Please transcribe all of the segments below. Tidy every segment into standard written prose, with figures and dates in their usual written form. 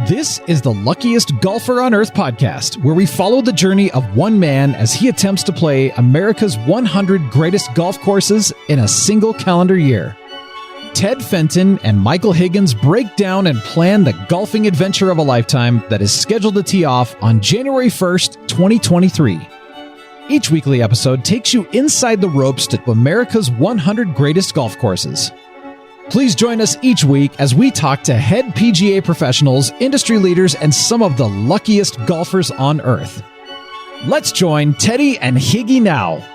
This is the Luckiest Golfer on Earth podcast, where we follow the journey of one man as he attempts to play America's 100 greatest golf courses in a single calendar year. Ted Fenton and Michael Higgins break down and plan the golfing adventure of a lifetime that is scheduled to tee off on January 1st, 2023. Each weekly episode takes you inside the ropes to America's 100 greatest golf courses. Please join us each week as we talk to head PGA professionals, industry leaders, and some of the luckiest golfers on earth. Let's join Teddy and Higgy now.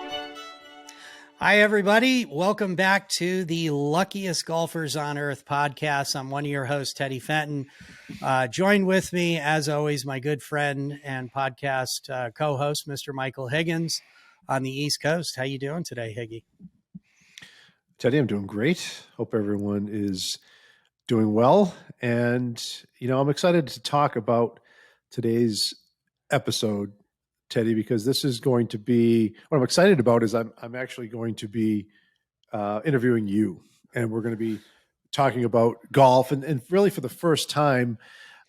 Hi, everybody. Welcome back to the Luckiest Golfers on Earth podcast. I'm one of your hosts, Teddy Fenton. Joined with me, as always, my good friend and podcast co-host, Mr. Michael Higgins on the East Coast. How you doing today, Higgy? Teddy, I'm doing great. Hope everyone is doing well. And, I'm excited to talk about today's episode, Teddy, because this is going to be, what I'm excited about is I'm actually going to be interviewing you. And we're going to be talking about golf and really for the first time,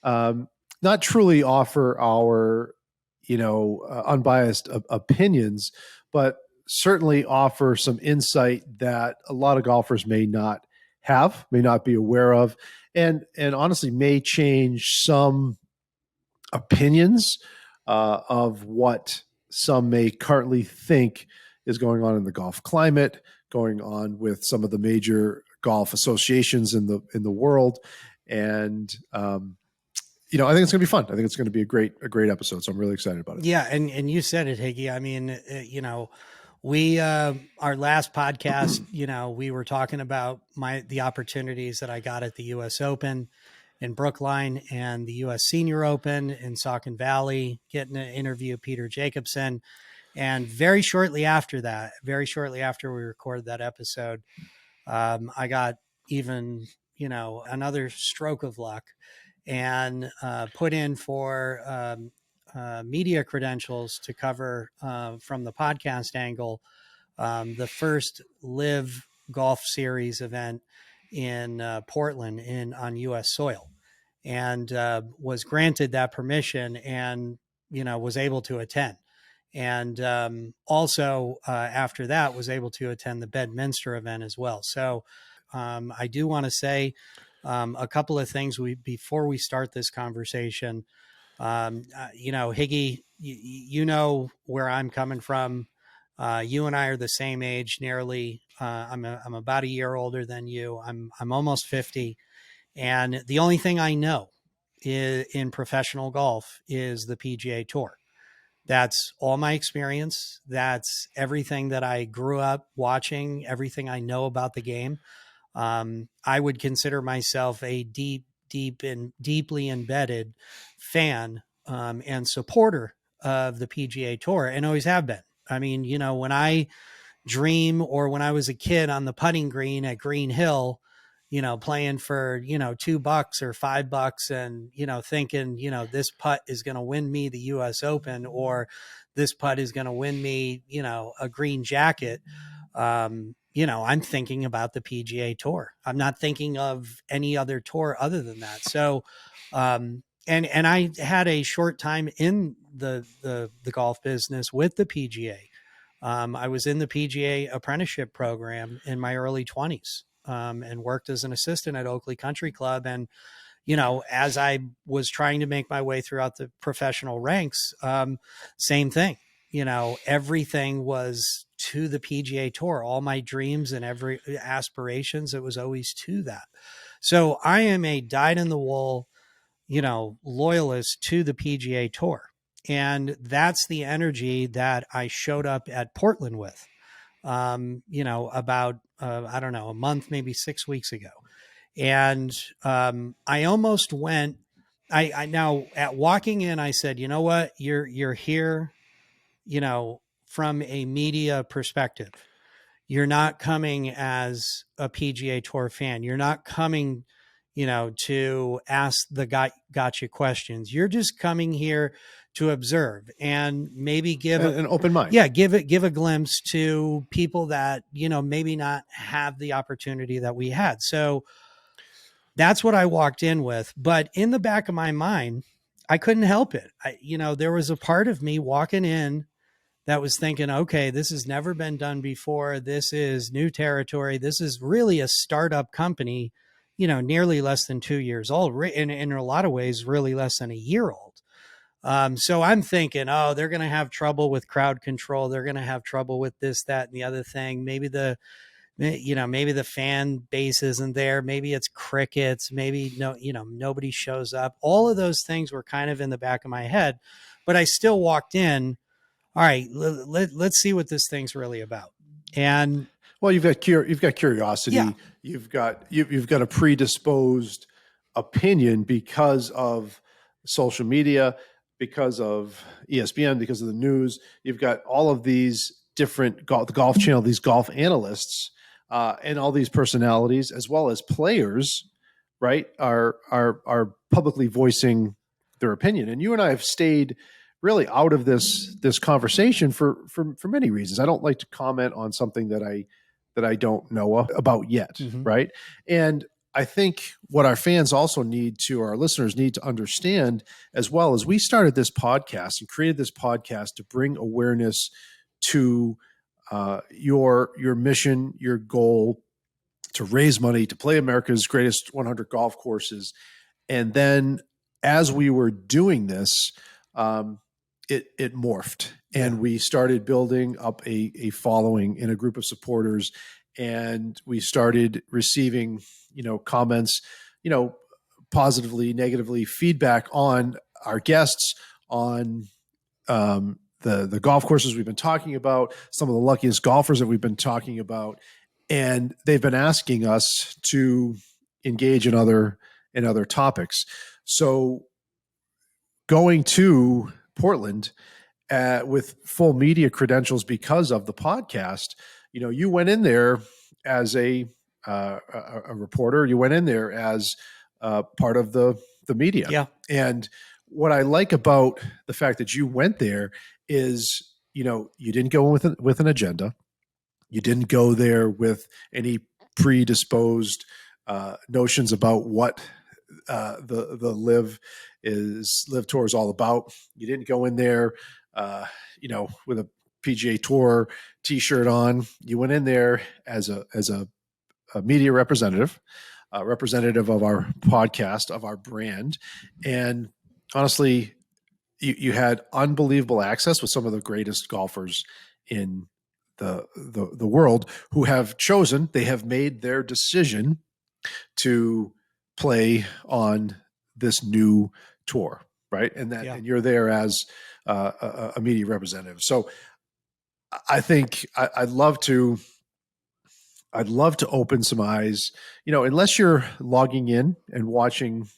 not truly offer our, unbiased opinions, but certainly offer some insight that a lot of golfers may not have, may not be aware of, and honestly may change some opinions of what some may currently think is going on in the golf climate, going on with some of the major golf associations in the world. And I think it's going to be fun. I think it's going to be a great episode. So I'm really excited about it. Yeah. And you said it, Higgy. I mean, we, our last podcast, we were talking about the opportunities that I got at the U.S. Open in Brookline and the U.S. Senior Open in Saucon Valley, getting to interview Peter Jacobsen. And very shortly after we recorded that episode, I got even, another stroke of luck and put in for media credentials to cover from the podcast angle the first LIV Golf Series event in Portland on U.S. soil, and was granted that permission and was able to attend, and also after that was able to attend the Bedminster event as well. So I do want to say a couple of things before we start this conversation. Higgy, you know where I'm coming from. You and I are the same age, nearly. I'm about a year older than you. I'm almost 50. And the only thing I know in professional golf is the PGA Tour. That's all my experience. That's everything that I grew up watching, everything I know about the game. I would consider myself a deeply embedded fan and supporter of the PGA Tour, and always have been. I mean, when I dream, or when I was a kid on the putting green at Green Hill, playing for, $2 or $5 and, thinking, this putt is going to win me the US Open, or this putt is going to win me, a green jacket. I'm thinking about the PGA Tour. I'm not thinking of any other tour other than that. So, and I had a short time in the golf business with the PGA. I was in the PGA apprenticeship program in my early 20s, and worked as an assistant at Oakley Country Club. And, as I was trying to make my way throughout the professional ranks, same thing, everything was to the PGA Tour. All my dreams and every aspirations, it was always to that. So I am a dyed-in-the-wool, loyalist to the PGA Tour. And that's the energy that I showed up at Portland with, about, a month, maybe 6 weeks ago. And I almost went, now at walking in, I said, you know what, you're here, from a media perspective. You're not coming as a PGA Tour fan. You're not coming, to ask the gotcha questions. You're just coming here to observe and maybe give an open mind. Yeah. Give a glimpse to people that, maybe not have the opportunity that we had. So that's what I walked in with. But in the back of my mind, I couldn't help it. There was a part of me walking in that was thinking, okay, this has never been done before. This is new territory. This is really a startup company, nearly less than 2 years old, and in a lot of ways, really less than a year old. So I'm thinking, oh, they're going to have trouble with crowd control. They're going to have trouble with this, that, and the other thing. Maybe maybe the fan base isn't there. Maybe it's crickets. Maybe nobody shows up. All of those things were kind of in the back of my head, but I still walked in. All right, let's see what this thing's really about. And well, you've got curiosity. Yeah. You've got a predisposed opinion because of social media, because of ESPN, because of the news. You've got all of these different the golf channel, these golf analysts, and all these personalities, as well as players, right, are publicly voicing their opinion. And you and I have stayed really out of this conversation for many reasons. I don't like to comment on something that I don't know about yet, right? And I think what our fans also our listeners need to understand as well is we started this podcast and created this podcast to bring awareness to your mission, your goal to raise money to play America's greatest 100 golf courses. And then as we were doing this, it morphed, and we started building up a following and a group of supporters, and we started receiving, comments, positively, negatively, feedback on our guests, on the golf courses we've been talking about, some of the luckiest golfers that we've been talking about, and they've been asking us to engage in other topics. So going to Portland with full media credentials because of the podcast, you went in there as a reporter. You went in there as part of the media. Yeah. And what I like about the fact that you went there is, you didn't go with an agenda. You didn't go there with any predisposed notions about what the LIV Tour is all about. You didn't go in there, with a PGA Tour T-shirt on. You went in there as a media representative, representative of our podcast, of our brand, and honestly, you had unbelievable access with some of the greatest golfers in the world who have chosen. They have made their decision to play on this new tour, right? And and you're there as a media representative. So I think I'd love to open some eyes, unless you're logging in and watching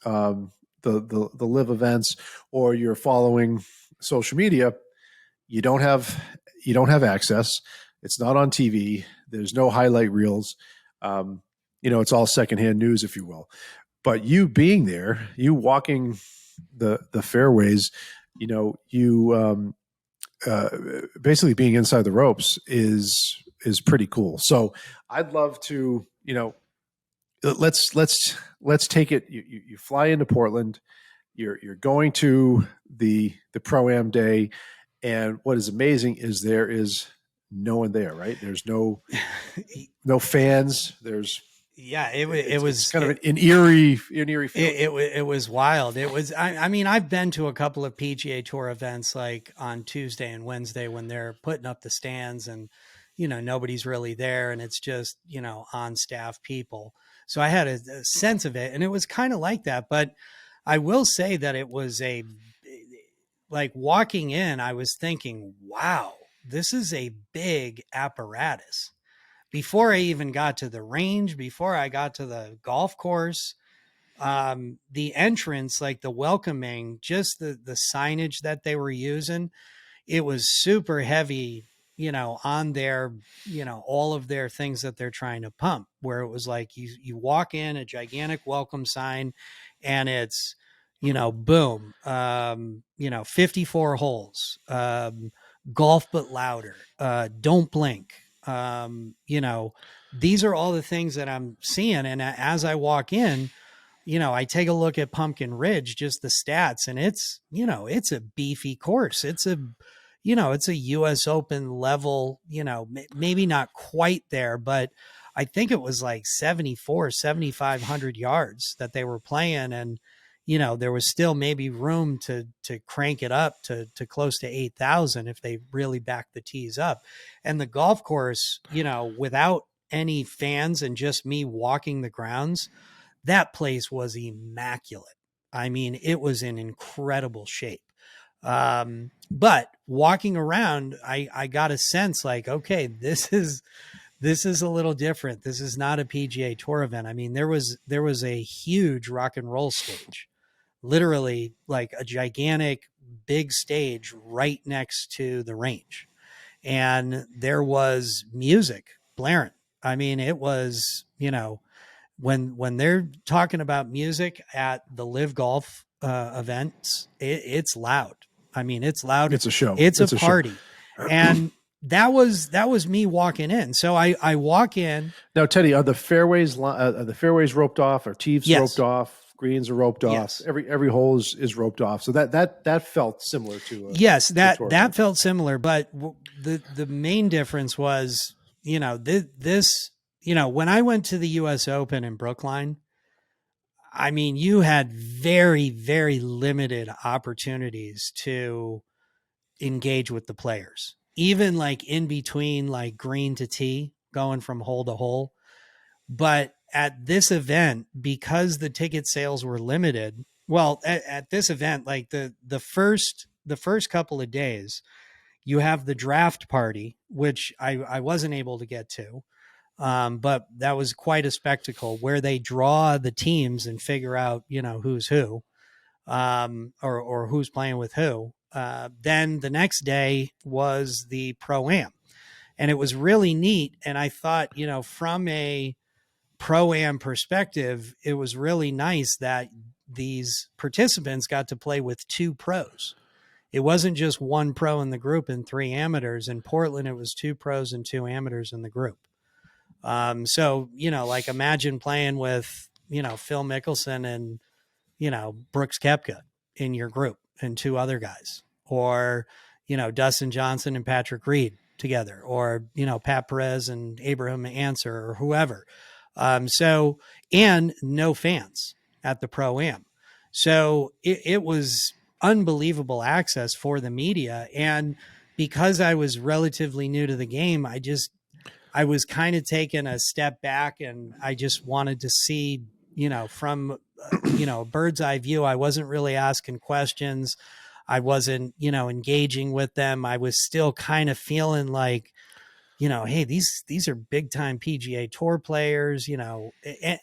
the LIV events, or you're following social media, you don't have access. It's not on TV. There's no highlight reels. It's all secondhand news, if you will. But you being there, you walking the fairways, basically being inside the ropes is pretty cool. So I'd love to, let's take it. You fly into Portland. You're going to the Pro-Am day, and what is amazing is there is no one there, right? There's no fans. There's it was kind of an eerie feeling. It was wild. It was, I mean, I've been to a couple of PGA Tour events like on Tuesday and Wednesday when they're putting up the stands and, nobody's really there and it's just, on staff people. So I had a sense of it, and it was kind of like that. But I will say that it was like walking in, I was thinking, wow, this is a big apparatus. Before I even got to the range, before I got to the golf course, the entrance, like the welcoming, just the signage that they were using, it was super heavy, on their, all of their things that they're trying to pump, where it was like you walk in, a gigantic welcome sign, and it's, boom, 54 holes, golf but louder, don't blink, these are all the things that I'm seeing. And as I walk in, I take a look at Pumpkin Ridge, just the stats, and it's a beefy course. It's a US Open level, maybe not quite there, but I think it was like 7,500 yards that they were playing. And, there was still maybe room to crank it up to close to 8,000 if they really back the tees up. And the golf course, without any fans and just me walking the grounds, that place was immaculate. I mean, it was in incredible shape. But walking around, I got a sense like, okay, this is a little different. This is not a PGA Tour event. I mean, there was a huge rock and roll stage, literally like a gigantic big stage right next to the range. And there was music blaring. I mean, it was, when they're talking about music at the LIV Golf events, it's loud. I mean, it's loud. It's a show. It's a party. And that was me walking in. So I walk in. Now, Teddy, are the fairways roped off? Are tees roped off? Greens are roped off. Yes. Every hole is roped off. So that felt similar to yes, that felt similar. But the main difference was, this. When I went to the US Open in Brookline, I mean, you had very, very limited opportunities to engage with the players, even like in between, like green to tee, going from hole to hole. But at this event, because the ticket sales were limited, well, at this event, like the first couple of days, you have the draft party, which I wasn't able to get to. But that was quite a spectacle where they draw the teams and figure out, who's who, or who's playing with who. Then the next day was the Pro-Am, and it was really neat. And I thought, from a Pro-Am perspective, it was really nice that these participants got to play with two pros. It wasn't just one pro in the group and three amateurs. In Portland, it was two pros and two amateurs in the group. So, like imagine playing with, Phil Mickelson and, Brooks Koepka in your group and two other guys, or, Dustin Johnson and Patrick Reed together, or, Pat Perez and Abraham Answer or whoever. So, and no fans at the Pro-Am. So it was unbelievable access for the media. And because I was relatively new to the game, I was kind of taking a step back, and I just wanted to see, from, a bird's eye view. I wasn't really asking questions. I wasn't, engaging with them. I was still kind of feeling like, hey, these are big time PGA Tour players,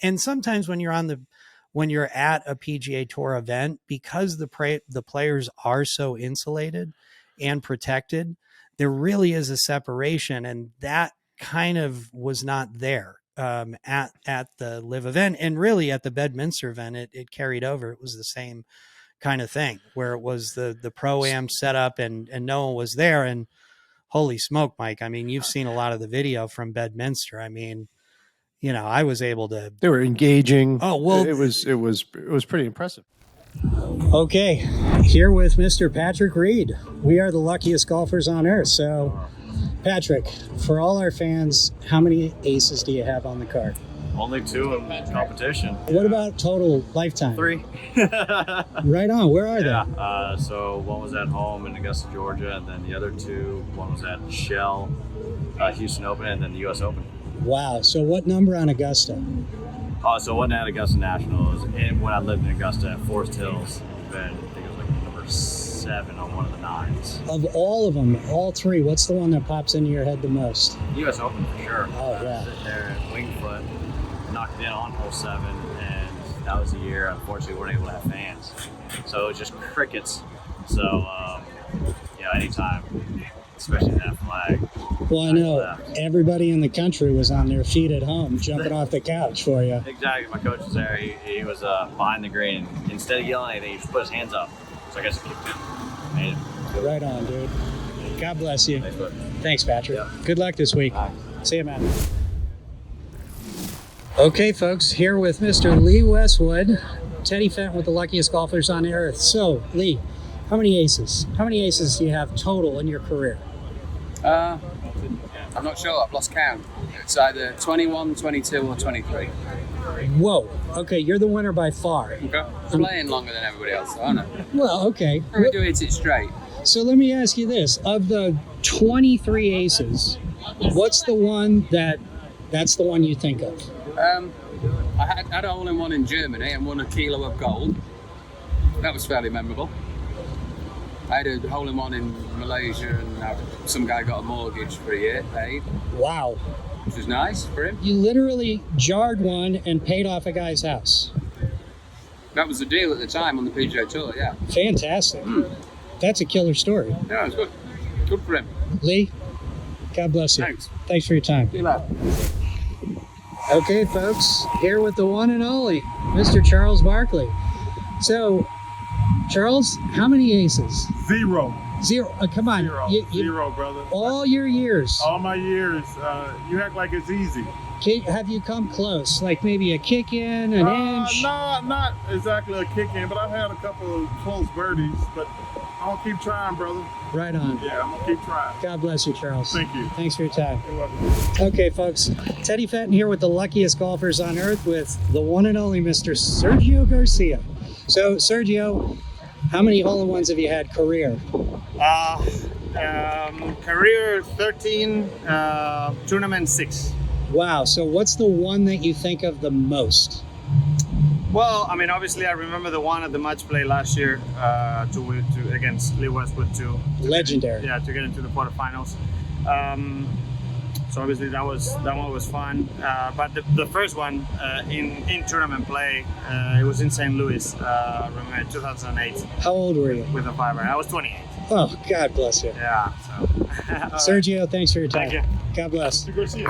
and sometimes when you're at a PGA Tour event, because the players are so insulated and protected, there really is a separation, and that kind of was not there at the LIV event, and really at the Bedminster event, it carried over. It was the same kind of thing where it was the Pro-Am set up and no one was there. And holy smoke, Mike! I mean, you've seen a lot of the video from Bedminster. I mean, I was able to. They were engaging. Oh well, it was pretty impressive. Okay, here with Mr. Patrick Reed. We are the luckiest golfers on earth. So, Patrick, for all our fans, how many aces do you have on the card? Only 2 in competition. What about total lifetime? 3. Right on. Where are they? So one was at home in Augusta, Georgia, and then the other 2, one was at Shell, Houston Open, and then the US Open. Wow. So what number on Augusta? So one at Augusta National, and when I lived in Augusta at Forest Hills, then I think it was like number 7 on one of the 9s. Of all of them, all 3, what's the one that pops into your head the most? US Open for sure. Oh, yeah. Sitting there at Wingfoot, knocked it in on hole 7, and that was the year, unfortunately, we weren't able to have fans. So it was just crickets. So, anytime, especially that flag. Well, I know everybody in the country was on their feet at home, jumping off the couch for you. Exactly. My coach was there. He was behind the green. Instead of yelling anything, he just put his hands up. So I guess he kicked it. Right on, dude. God bless you. Thanks, bud. Thanks, Patrick. Yeah. Good luck this week. Bye. See you, man. Okay, folks, here with Mr. Lee Westwood, Teddy Fenton with the luckiest golfers on earth. So, Lee, how many aces? How many aces do you have total in your career? I'm not sure. I've lost count. It's either 21, 22, or 23. Whoa. Okay, you're the winner by far. Okay. I'm playing longer than everybody else, aren't I? Well, okay. I do hit it straight. So let me ask you this. Of the 23 aces, what's the one that's the one you think of? I had a hole-in-one in Germany and won a kilo of gold. That was fairly memorable. I had a hole-in-one in Malaysia and some guy got a mortgage for a year, paid. Wow. Which was nice for him. You literally jarred one and paid off a guy's house. That was the deal at the time on the PGA Tour, yeah. Fantastic. That's a killer story. Yeah, it was good. Good for him. Lee, God bless you. Thanks. Thanks for your time. See you later. Okay, folks, here with the one and only Mr. Charles Barkley. So, Charles, how many aces? Zero. Zero. Come on. Zero. Zero, brother. All your years. All my years. You act like it's easy. Have you come close? Like maybe a kick in, an inch? No, not exactly a kick in, but I've had a couple of close birdies. But I'm gonna keep trying, brother. Right on. Yeah, I'm gonna keep trying. God bless you, Charles. Thank you. Thanks for your time. You're welcome. Okay, folks. Teddy Fenton here with the luckiest golfers on earth with the one and only Mr. Sergio Garcia. So, Sergio, how many hole-in-ones have you had career? Career 13, tournament 6. Wow. So what's the one that you think of the most? Well, I mean, obviously, I remember the one at the match play last year to against Lee Westwood to Legendary. to get into the quarterfinals. So obviously that one was fun. But the first one in tournament play, it was in St. Louis. Remember 2008. How old were you? With a 5-iron. I was 28. Oh, God bless you. Yeah. So. Sergio, thanks for your time. Thank you. God bless. Mr. Garcia.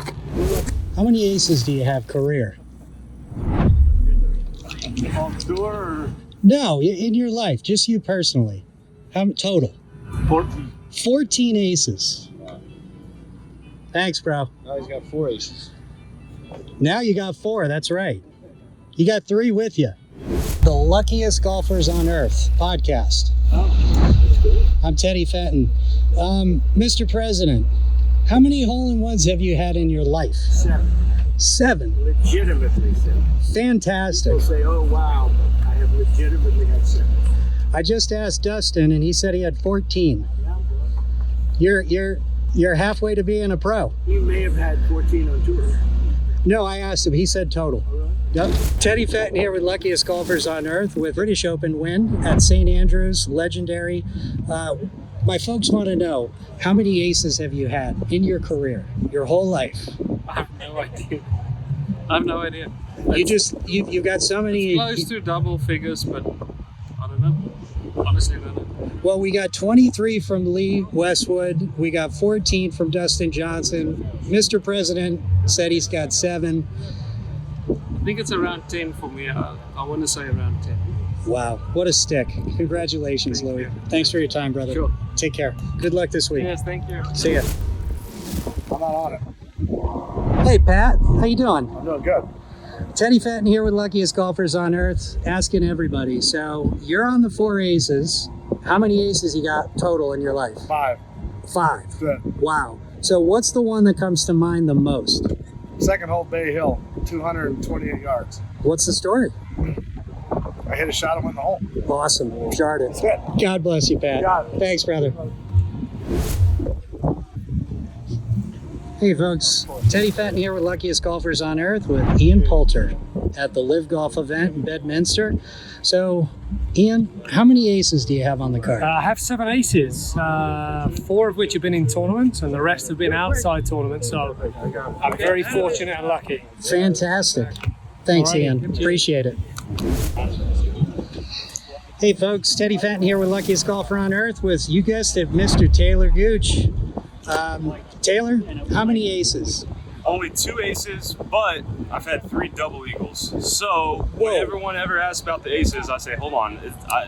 How many aces do you have career? On tour or No, in your life, just you personally. How total? 14? 14 aces. Thanks, bro. Now he's got 4 aces. Now you got 4, that's right. You got 3 with you. The Luckiest Golfers on Earth podcast. I'm Teddy Fenton. Mr. President, how many hole-in-ones have you had in your life? 7. 7. Legitimately 7. Fantastic. People say, oh wow, but I have legitimately had 7. I just asked Dustin and he said he had 14. You're halfway to being a pro. He may have had 14 on tour. No, I asked him. He said total. Yep. Teddy Fenton here with Luckiest Golfers on Earth with British Open win at St. Andrews, legendary. My folks want to know, how many aces have you had in your career, your whole life? I have no idea. I have no idea. You've got so many. Close to double figures, but I don't know. Honestly, I don't know. Well, we got 23 from Lee Westwood. We got 14 from Dustin Johnson. Mr. President said he's got 7. I think it's around 10 for me. I want to say around 10. Wow, what a stick. Congratulations, Louie. Thanks for your time, brother. Sure. Take care. Good luck this week. Yes, thank you. See ya. I'm not on it. Hey, Pat. How you doing? I'm doing good. Teddy Fenton here with Luckiest Golfers on Earth, asking everybody. So, you're on the 4 aces. How many aces you got total in your life? 5. 5. Good. Wow. So, what's the one that comes to mind the most? Second hole, Bay Hill, 228 yards. What's the story? I hit a shot and went in the hole. Awesome. Jarred it. That's it. God bless you, Pat. Got it. Thanks, brother. Hey, folks. Teddy Fenton here with Luckiest Golfers on Earth with Ian Poulter at the LIV Golf event in Bedminster. So, Ian, how many aces do you have on the card? I have 7 aces, 4 of which have been in tournaments and the rest have been outside tournaments, so I'm very fortunate and lucky. Fantastic. Thanks, All right. Ian. Appreciate it. Hey, folks. Teddy Fenton here with Luckiest Golfer on Earth with, you guessed it, Mr. Taylor Gooch. Taylor, how many aces? only 2 aces, but I've had 3 double eagles. So when everyone ever asks about the aces, I say, hold on,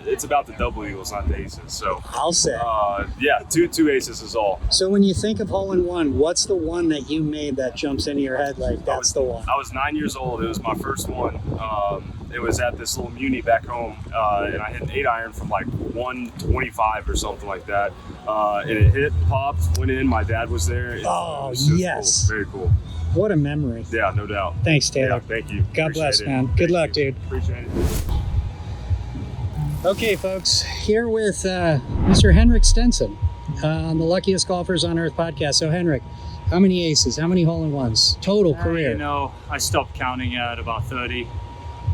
it's about the double eagles, not the aces. So I'll say. Yeah, two aces is all. So when you think of hole-in-one, what's the one that you made that jumps into your head like that's the one? I was 9 years old. It was my first one. It was at this little muni back home, and I hit an 8-iron from like 125 or something like that. And it hit, popped, went in. My dad was there. Yes. Cool. Very cool. What a memory. Yeah, no doubt. Thanks, Taylor. Yeah, thank you. God bless, man. Good luck, dude. Appreciate it. Okay, folks, here with Mr. Henrik Stenson on the Luckiest Golfers on Earth podcast. So, Henrik, how many aces? How many hole-in-ones? Total career? I stopped counting at about 30.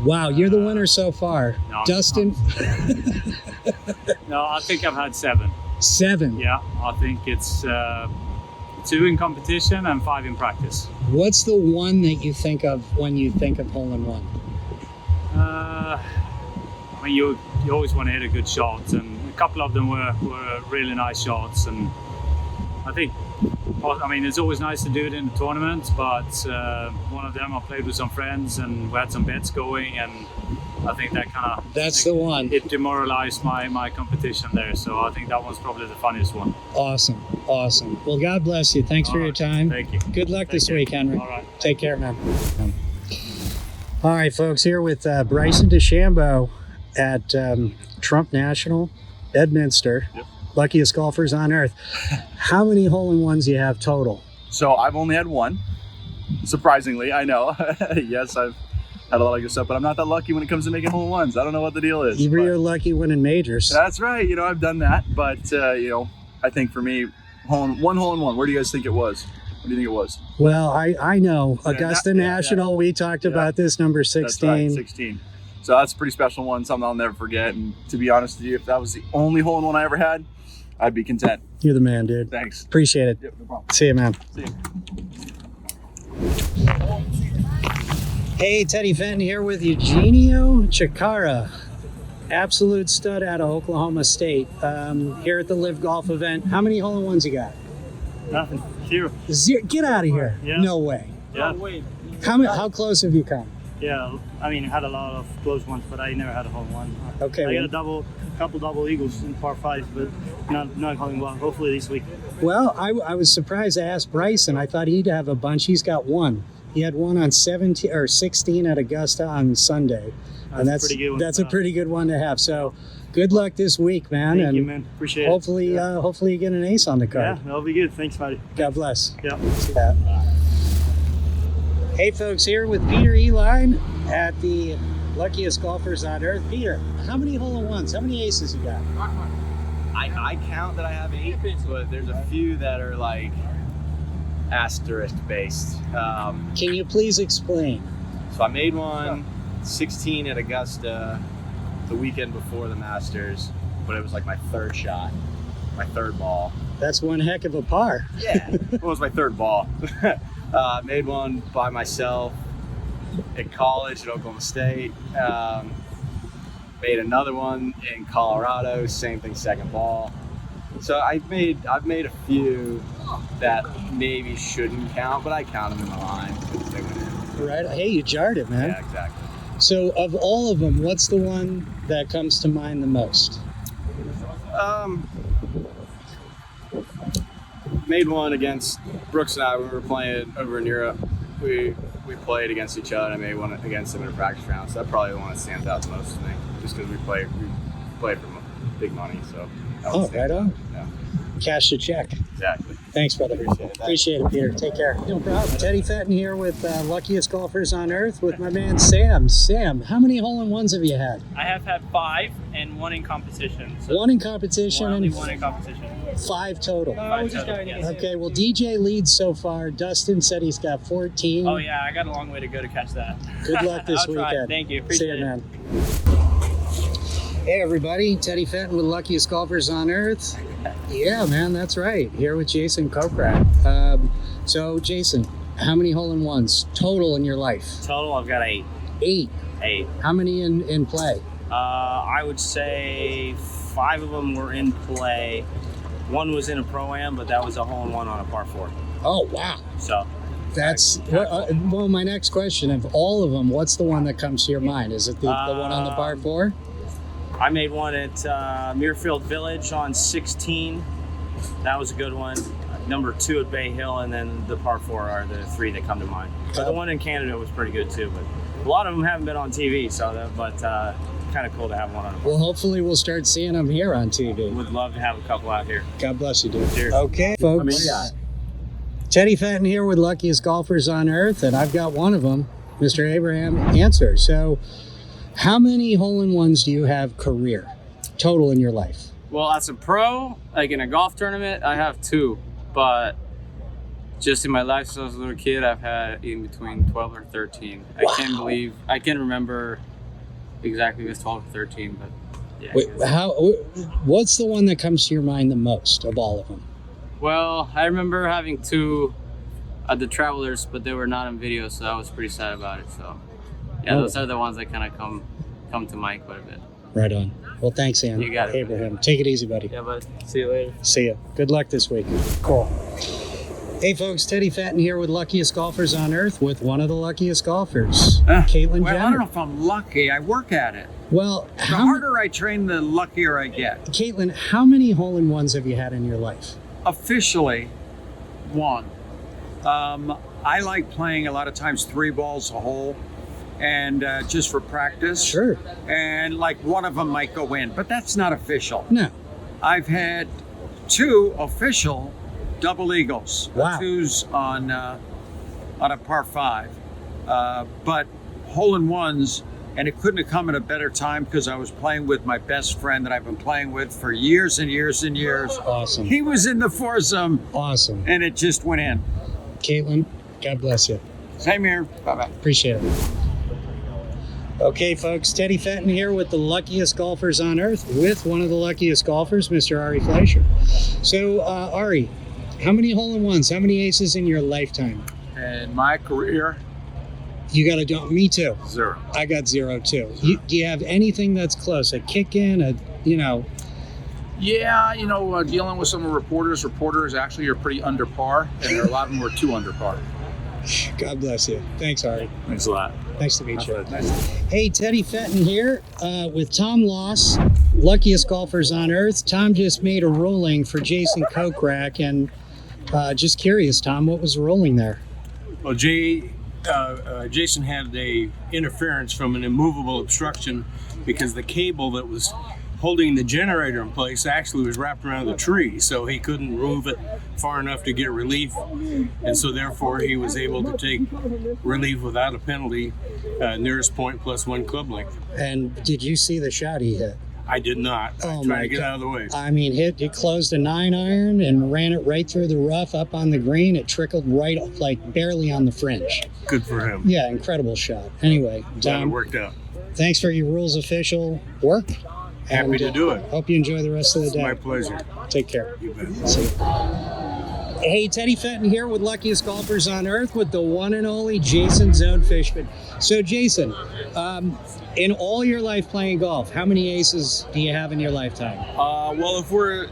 Wow, you're the winner so far. No, Dustin? No, I think I've had 7. 7? Yeah, I think it's 2 in competition and 5 in practice. What's the one that you think of when you think of hole-in-one? I mean, you always want to hit a good shot, and a couple of them were really nice shots. And I think, it's always nice to do it in the tournament, but one of them I played with some friends and we had some bets going, and I think that kind of... That's the one. It demoralized my competition there, so I think that one's probably the funniest one. Awesome. Well, God bless you. Thanks for your time. Thank you. Good luck this week, Henry. All right. Take care, man. All right, folks, here with Bryson DeChambeau at Trump National, Bedminster. Yep. Luckiest Golfers on Earth. How many hole-in-ones do you have total? So I've only had 1. Surprisingly, I know. Yes, I've had a lot of good stuff, but I'm not that lucky when it comes to making hole-in-ones. I don't know what the deal is. You're lucky winning majors. That's right. I've done that, but I think for me, one hole-in-one. Where do you guys think it was? What do you think it was? Well, I know. Augusta National, we talked about this, number 16. That's right, 16. So that's a pretty special one, something I'll never forget. And to be honest with you, if that was the only hole-in-one I ever had, I'd be content. You're the man, dude. Thanks. Appreciate it. Yep, no problem. See you, man. See you. Hey, Teddy Fenton here with Eugenio Chikara. Absolute stud out of Oklahoma State. Here at the LIV Golf event. How many hole-in-ones you got? Nothing. 0. Get out of here. Yeah. No way. Yeah. How close have you come? Yeah, I had a lot of close ones, but I never had a hole-in-one. Okay. I got a couple double eagles in par 5, but not hole-in-one. Hopefully this week. Well, I was surprised. I asked Bryson. I thought he'd have a bunch. He's got 1. He had 1 on 16 at Augusta on Sunday. That's pretty good one. That's a pretty good one to have. So, good luck this week, man. Thank you, man. Appreciate it. Hopefully you get an ace on the card. Yeah, that'll be good. Thanks, buddy. God bless. Yeah. Hey, folks, here with Peter Eline at the Luckiest Golfers on Earth. Peter, how many hole-in-ones? How many aces you got? I count that I have 8, but there's a few that are like asterisk based. Can you please explain? So I made one 16 at Augusta the weekend before the Masters, but it was like my 3rd shot, my 3rd ball. That's one heck of a par. Yeah, it was my 3rd ball. Made one by myself at college at Oklahoma State. Made another one in Colorado, same thing, 2nd ball. So I've made a few that maybe shouldn't count, but I count them in the line because they went in. Right. Hey, you jarred it, man. Yeah, exactly. So of all of them, what's the one that comes to mind the most? Made one against Brooks and I when we were playing over in Europe. We played against each other, and I made one against him in a practice round. So that's probably the one that stands out the most to me, just because we played for big money. So. Right on. Yeah. Cash the check. Exactly. Thanks, brother. Appreciate it, Peter. Take care. No problem. Teddy Fenton here with Luckiest Golfers on Earth with my man Sam. Sam, how many hole-in-ones have you had? I have had 5 and 1 in competition. So 1 in competition only and 1 in competition. 5 total. 5 total, yes. Okay, well, DJ leads so far. Dustin said he's got 14. Oh yeah, I got a long way to go to catch that. Good luck this I'll try. weekend. Thank you. See Appreciate you, it. man. Hey, everybody. Teddy Fenton with Luckiest Golfers on Earth. Yeah, man, that's right. Here with Jason Kokrak. So, Jason, how many hole-in-ones total in your life? Total, I've got 8. 8? 8. How many in play? I would say 5 of them were in play. 1 was in a Pro-Am, but that was a hole-in-one on a par 4. Oh, wow. So, That's well. My next question: of all of them, what's the one that comes to your mind? Is it the one on the par 4? I made one at Muirfield Village on 16. That was a good one. Number 2 at Bay Hill, and then the par 4 are the 3 that come to mind. But the one in Canada was pretty good too. But a lot of them haven't been on TV, kind of cool to have one on. Well, hopefully we'll start seeing them here on TV. Would love to have a couple out here. God bless you, dude. Cheers. Okay, folks. Teddy Fenton here with Luckiest Golfers on Earth, and I've got one of them, Mr. Abraham Answer. So, how many hole-in-ones do you have career total in your life? Well, as a pro, like in a golf tournament, I have 2, but just in my life since I was a little kid, I've had in between 12 or 13. Wow. I can't remember exactly if it's 12 or 13, but yeah. Wait, what's the one that comes to your mind the most of all of them? Well, I remember having 2 at the Travelers, but they were not on video, so I was pretty sad about it. So yeah, those are the ones that kind of come to mind quite a bit. Right on. Well, thanks, Ian. You got it, Abraham. Take it easy, buddy. Yeah, bud. See you later. See ya. Good luck this week. Cool. Hey, folks. Teddy Fenton here with Luckiest Golfers on Earth with one of the luckiest golfers, Caitlin Jenner. I don't know if I'm lucky. I work at it. Well, the harder I train, the luckier I get. Caitlin, how many hole-in-ones have you had in your life? Officially, 1. I like playing a lot of times 3 balls a hole, and just for practice. Sure. And like one of them might go in, but that's not official. No. I've had 2 official double eagles. Wow. 2s on a par 5, but hole-in-ones. And it couldn't have come at a better time because I was playing with my best friend that I've been playing with for years and years and years. Awesome. He was in the foursome. Awesome. And it just went in. Caitlin, God bless you. Same here. Bye-bye. Appreciate it. Okay, folks. Teddy Fenton here with the luckiest golfers on earth with one of the luckiest golfers, Mr. Ari Fleischer. So, Ari, how many hole-in-ones, how many aces in your lifetime? In my career, you got to do. Me too. 0. I got 0 too. Do you have anything that's close? A kick in? Yeah, dealing with some reporters actually are pretty under par, and there are a lot of them who are 2 under par. God bless you. Thanks, Ari. Thanks a lot. Nice to meet you. Hey, Teddy Fenton here with Tom Loss, luckiest golfers on earth. Tom just made a ruling for Jason Kokrak, and just curious, Tom, what was the ruling there? Well, Jason had a interference from an immovable obstruction because the cable that was holding the generator in place actually was wrapped around the tree, so he couldn't move it far enough to get relief, and so therefore he was able to take relief without a penalty, nearest point plus 1 club length. And did you see the shot he hit? I did not. I tried to get out of the way. I mean, he closed a 9-iron and ran it right through the rough up on the green. It trickled right, like barely on the fringe. Good for him. Yeah, incredible shot. Anyway, Glad it worked out. Thanks for your rules official work. Happy to do it. Hope you enjoy the rest of the day. My pleasure. Take care. You bet. See you. Hey, Teddy Fenton here with luckiest golfers on earth with the one and only Jason Zone Fishman. So, Jason, in all your life playing golf, how many aces do you have in your lifetime? Well, if we're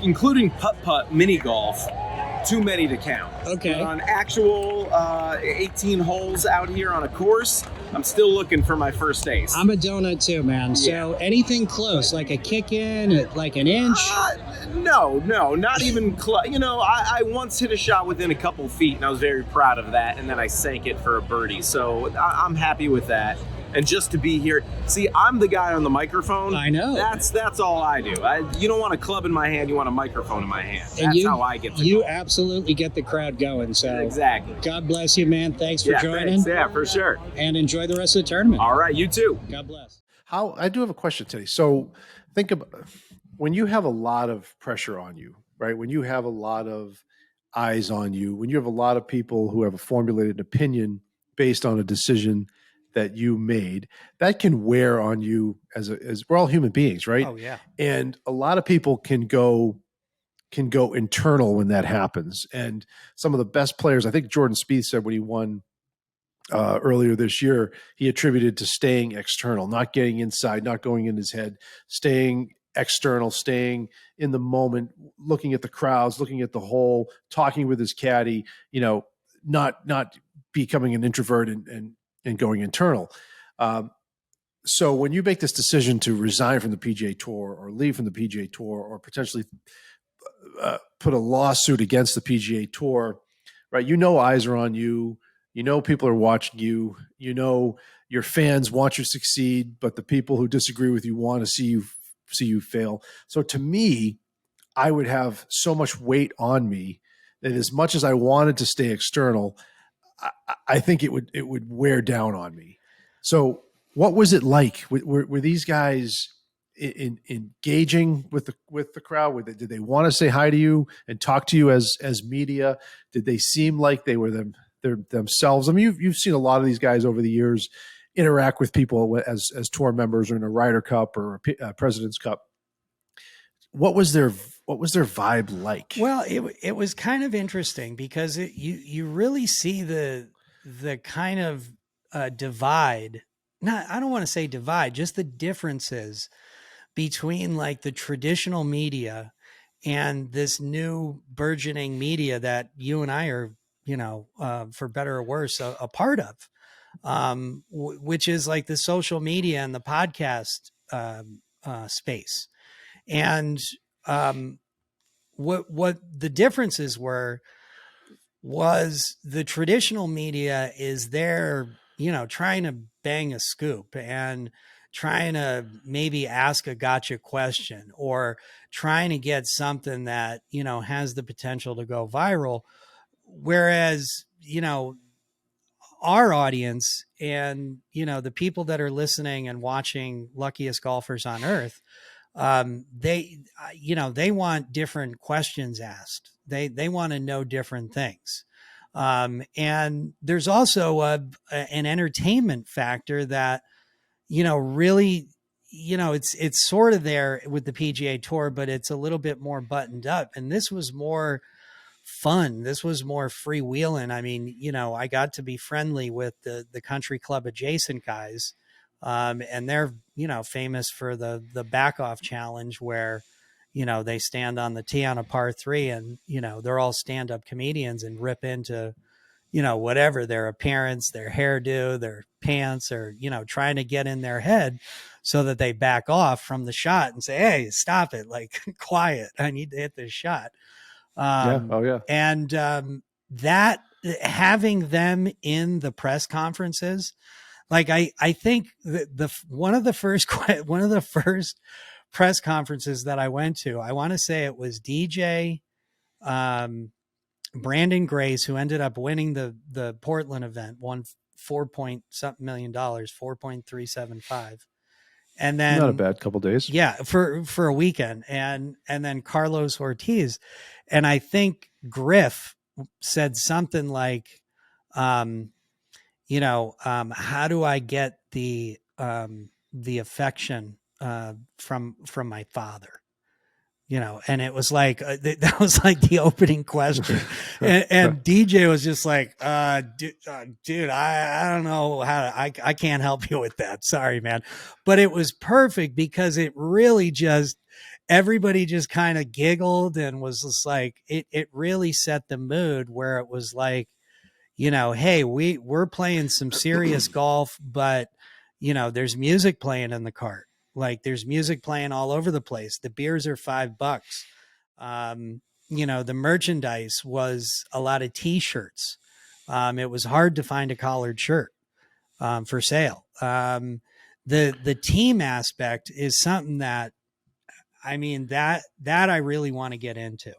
including putt-putt mini golf, too many to count. Okay. But on actual 18 holes out here on a course, I'm still looking for my first ace. I'm a donut too, man. So anything close, like a kick in, like an inch? No, not even close. I once hit a shot within a couple feet, and I was very proud of that, and then I sank it for a birdie. So I'm happy with that. And just to be here, see, I'm the guy on the microphone. I know. That's all I do. You don't want a club in my hand, you want a microphone in my hand. That's how I get You absolutely get the crowd going. So exactly. God bless you, man. Thanks for joining. Thanks. Yeah, for sure. And enjoy the rest of the tournament. All right, you too. God bless. I do have a question today. So think about when you have a lot of pressure on you, right? When you have a lot of eyes on you, when you have a lot of people who have a formulated opinion based on a decision that you made, that can wear on you as we're all human beings, right? Oh yeah. And a lot of people can go internal when that happens. And some of the best players, I think Jordan Spieth said when he won earlier this year, he attributed to staying external, not getting inside, not going in his head, staying external, staying in the moment, looking at the crowds, looking at the hole, talking with his caddy, not becoming an introvert and going internal. So when you make this decision to resign from the PGA Tour or leave from the PGA Tour or potentially put a lawsuit against the PGA Tour, right? Eyes are on you. People are watching you. Your fans want you to succeed, but the people who disagree with you want to see you fail. So to me, I would have so much weight on me that as much as I wanted to stay external, I think it would wear down on me. So what was it like? Were these guys engaging with the crowd? Did they want to say hi to you and talk to you as media? Did they seem like they were themselves? I mean, you've seen a lot of these guys over the years interact with people as tour members or in a Ryder Cup or a President's Cup. What was their vibe like? Well, it was kind of interesting because you really see the kind of divide. I don't want to say divide, just the differences between like the traditional media and this new burgeoning media that you and I are, for better or worse, a part of, which is like the social media and the podcast space. And what the differences was the traditional media is there, trying to bang a scoop and trying to maybe ask a gotcha question or trying to get something that, has the potential to go viral. Whereas, our audience and, the people that are listening and watching Luckiest Golfers on Earth, they want different questions asked. They want to know different things. And there's also an entertainment factor that, really, it's sort of there with the PGA Tour, but it's a little bit more buttoned up. And this was more fun. This was more freewheeling. I mean, I got to be friendly with the country club adjacent guys. And they're, famous for the back off challenge where, they stand on the tee on a par 3 and, they're all stand-up comedians and rip into, whatever their appearance, their hairdo, their pants, or, trying to get in their head so that they back off from the shot and say, hey, stop it. Like, quiet. I need to hit this shot. And that having them in the press conferences, like I think one of the first press conferences that I went to, I want to say it was DJ Brandon Grace, who ended up winning the Portland event, won $4.something million, 4.375. And then not a bad couple days. Yeah, for a weekend. And then Carlos Ortiz. And I think Griff said something like, how do I get the affection from my father? And it was like, that was like the opening question. and DJ was just like, dude, I don't know I can't help you with that. Sorry, man. But it was perfect because it really just, everybody just kind of giggled and was just like, it really set the mood where it was like, hey, we're playing some serious golf, but there's music playing in the cart. Like there's music playing all over the place. The beers are $5. The merchandise was a lot of t-shirts. It was hard to find a collared shirt for sale. The team aspect is something that, I mean, that I really want to get into,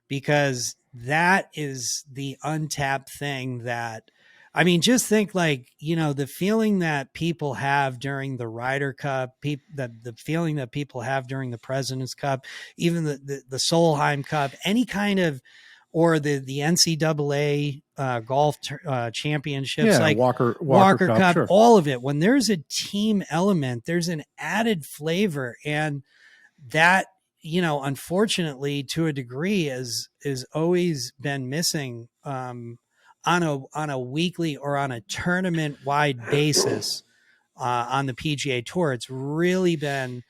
because that is the untapped thing that, I mean, just think like, the feeling that people have during the Ryder Cup, the feeling that people have during the President's Cup, even the Solheim Cup, any kind of, or the NCAA golf championships, like Walker Cup, sure. All of it. When there's a team element, there's an added flavor, and that, unfortunately, to a degree, is always been missing on a weekly or on a tournament wide basis on the PGA Tour. It's really been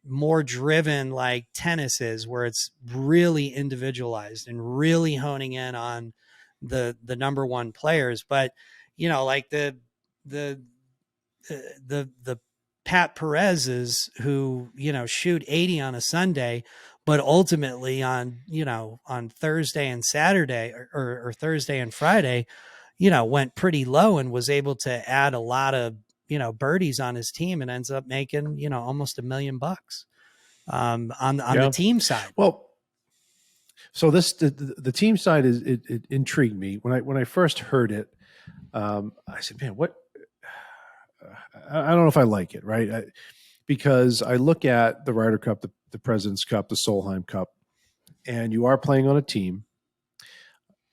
more driven like tennis is, where it's really individualized and really honing in on the number one players. But, like the Pat Perez's who, shoot 80 on a Sunday, but ultimately on Thursday and Saturday or Thursday and Friday, went pretty low and was able to add a lot of, birdies on his team and ends up making, almost $1 million on the team side. Well, so the team side it intrigued me when I first heard it. I said, man, what? I don't know if I like it, right? Because I look at the Ryder Cup, the President's Cup, the Solheim Cup, and you are playing on a team.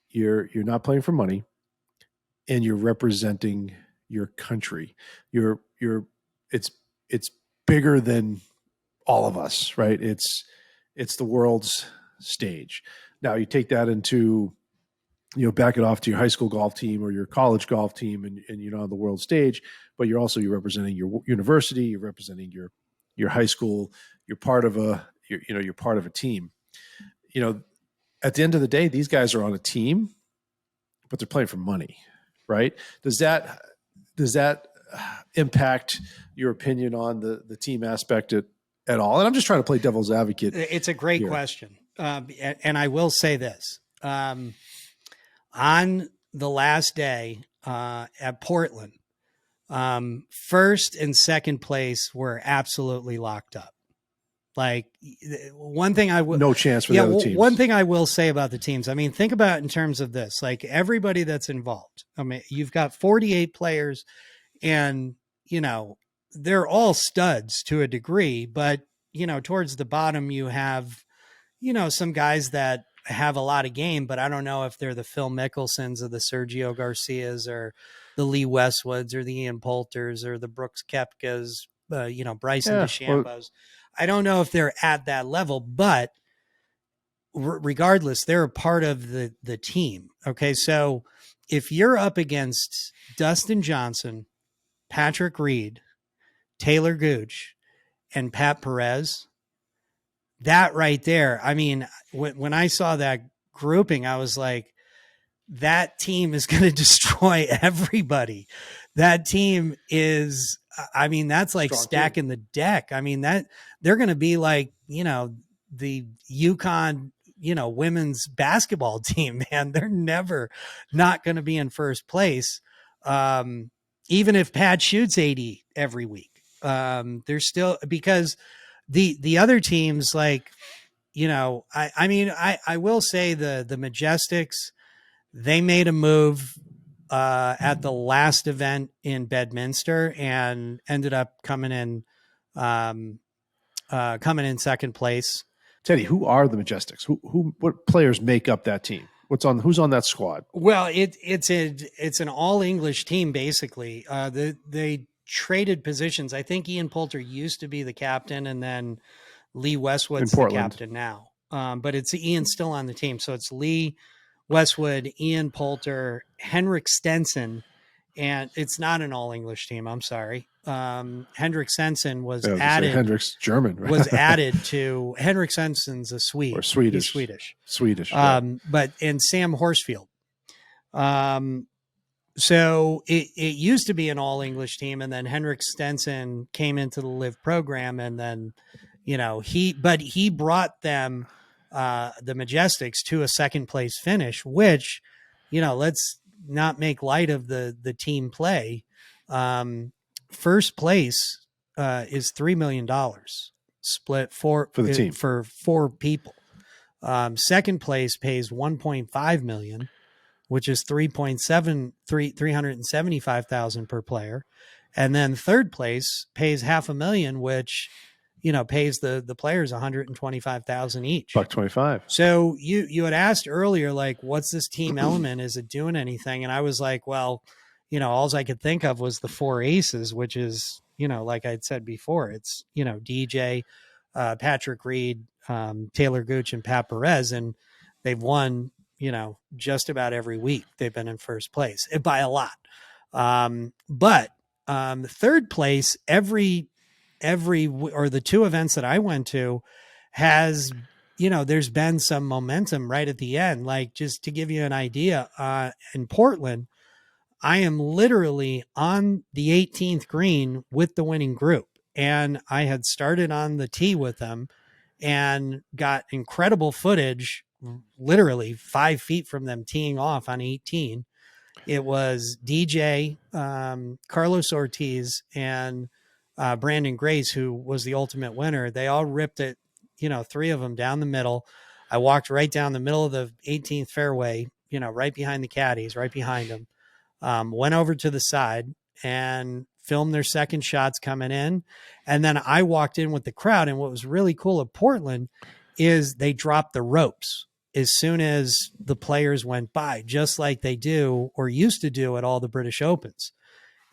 You're not playing for money, and you're representing your country. It's bigger than all of us, right? It's the world's stage. Now you take that into, back it off to your high school golf team or your college golf team, and you're on the world stage, but you're representing your university, you're representing your high school, you're part of you're part of a team. At the end of the day, these guys are on a team, but they're playing for money, right? Does that impact your opinion on the team aspect at all? And I'm just trying to play devil's advocate. It's a great question. And I will say this, on the last day at Portland, first and second place were absolutely locked up. Like one thing no chance for the other teams. One thing I will say about the teams, I mean, think about it in terms of this, like everybody that's involved. I mean, you've got 48 players and, they're all studs to a degree, but, towards the bottom you have, some guys that have a lot of game, but I don't know if they're the Phil Mickelsons or the Sergio Garcias or the Lee Westwoods or the Ian Poulters or the Brooks Koepkas, Bryson DeChambeaus. I don't know if they're at that level, but regardless, they're a part of the team. Okay. So if you're up against Dustin Johnson, Patrick Reed, Taylor Gooch, and Pat Perez, that right there, I mean, when I saw that grouping, I was like, that team is going to destroy everybody. That team is, I mean, that's like strong stacking team. The deck. I mean, that they're going to be like, the UConn, women's basketball team, man. They're never not going to be in first place. Even if Pat shoots 80 every week, they're still, because the other teams, like, I will say the Majestics, they made a move at the last event in Bedminster and ended up coming in second place. Teddy, who are the Majestics? What players make up that team? Who's on that squad? Well, it's an all English team basically. They traded positions. I think Ian Poulter used to be the captain, and then Lee Westwood's the captain now. But it's Ian's still on the team, so it's Lee Westwood, Ian Poulter, Henrik Stenson, and it's not an all English team. I'm sorry. Henrik Stenson was added. Henrik's German, right? Was added to Henrik Stenson's a Swede or Swedish. He's Swedish. Right. But and Sam Horsfield. So it used to be an all English team, and then Henrik Stenson came into the LIV program, and then he brought them the Majestics to a second place finish, which let's not make light of the team play. First place is $3 million split for the team for 4 people. Second place pays $1.5 million, which is $375,000 per player, and then third place pays $500,000, which pays the players $125,000 each. $125. So you had asked earlier, like, what's this team element? Is it doing anything? And I was like, well, all I could think of was the 4 aces, which is, like I'd said before, it's, DJ, Patrick Reed, Taylor Gooch, and Pat Perez. And they've won, just about every week. They've been in first place by a lot. But third place, every or the 2 events that I went to has there's been some momentum right at the end. Like, just to give you an idea, in Portland, I am literally on the 18th green with the winning group. And I had started on the tee with them and got incredible footage, literally 5 feet from them teeing off on 18. It was DJ, Carlos Ortiz, and Brandon Grace, who was the ultimate winner. They all ripped it, 3 of them down the middle. I walked right down the middle of the 18th fairway, right behind the caddies, right behind them. Went over to the side and filmed their second shots coming in. And then I walked in with the crowd. And what was really cool at Portland is they dropped the ropes as soon as the players went by, just like they do or used to do at all the British Opens.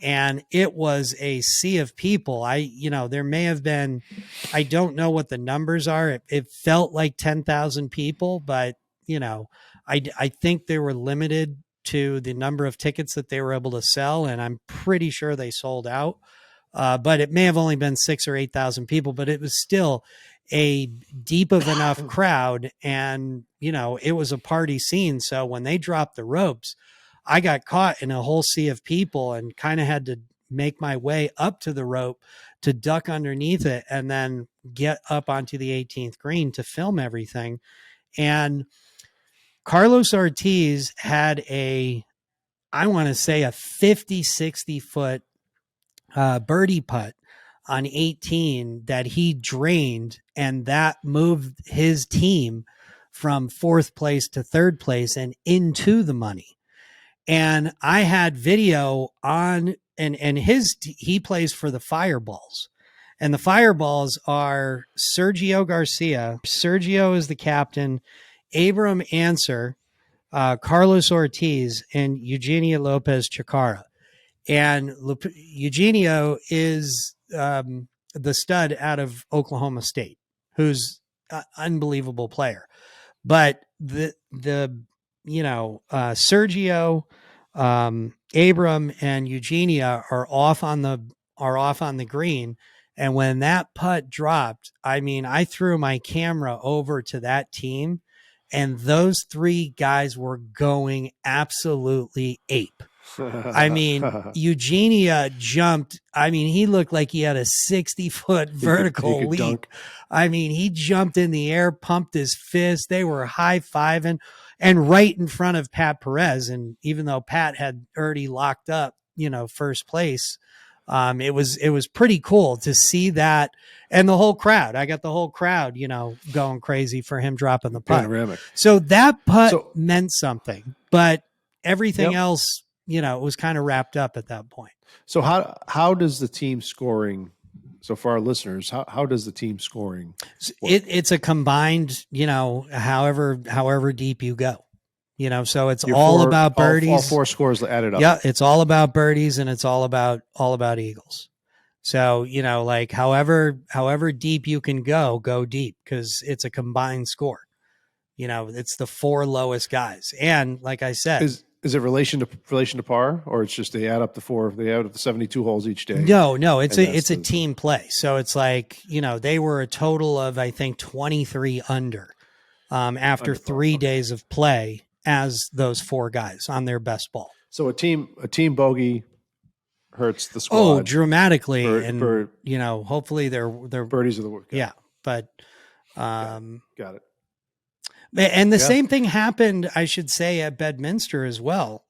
And it was a sea of people. There may have been, I don't know what the numbers are. It felt like 10,000 people, but I think they were limited to the number of tickets that they were able to sell. And I'm pretty sure they sold out. But it may have only been 6,000 or 8,000 people, but it was still a deep of enough crowd. And, it was a party scene. So when they dropped the ropes, I got caught in a whole sea of people and kind of had to make my way up to the rope to duck underneath it and then get up onto the 18th green to film everything. And Carlos Ortiz had I want to say a 50, 60 foot birdie putt on 18 that he drained, and that moved his team from 4th place to 3rd place and into the money. And I had video on, and he plays for the Fireballs. And the Fireballs are Sergio Garcia. Sergio is the captain. Abram Answer, Carlos Ortiz, and Eugenio Lopez Chacara. And Eugenio is the stud out of Oklahoma State, who's an unbelievable player. But Sergio, Abram, and Eugenia are off on the green. And when that putt dropped, I threw my camera over to that team, and those 3 guys were going absolutely ape. Eugenia jumped. He looked like he had a 60-foot vertical leap. Dunk. He jumped in the air, pumped his fist. They were high-fiving, and right in front of Pat Perez. And even though Pat had already locked up, first place, it was pretty cool to see that. And the whole crowd, I got the whole crowd, going crazy for him dropping the putt. Panoramic. So that putt meant something, but everything else, it was kind of wrapped up at that point. So how does the team scoring? So for our listeners, how does the team scoring work? It's a combined, however deep you go, so it's all about birdies. All 4 scores added up. Yeah. It's all about birdies, and it's all about eagles. So, however deep you can go deep, because it's a combined score. It's the 4 lowest guys. And like I said, is it relation to par, or it's just they add up the 72 holes each day? No, it's a team play. So it's like, they were a total of, I think, 23 under after 3 days of play as those 4 guys on their best ball. So a team bogey hurts the squad. Oh, dramatically. Hopefully they're birdies of the work. Yeah. But, got it. And the same thing happened, I should say, at Bedminster as well.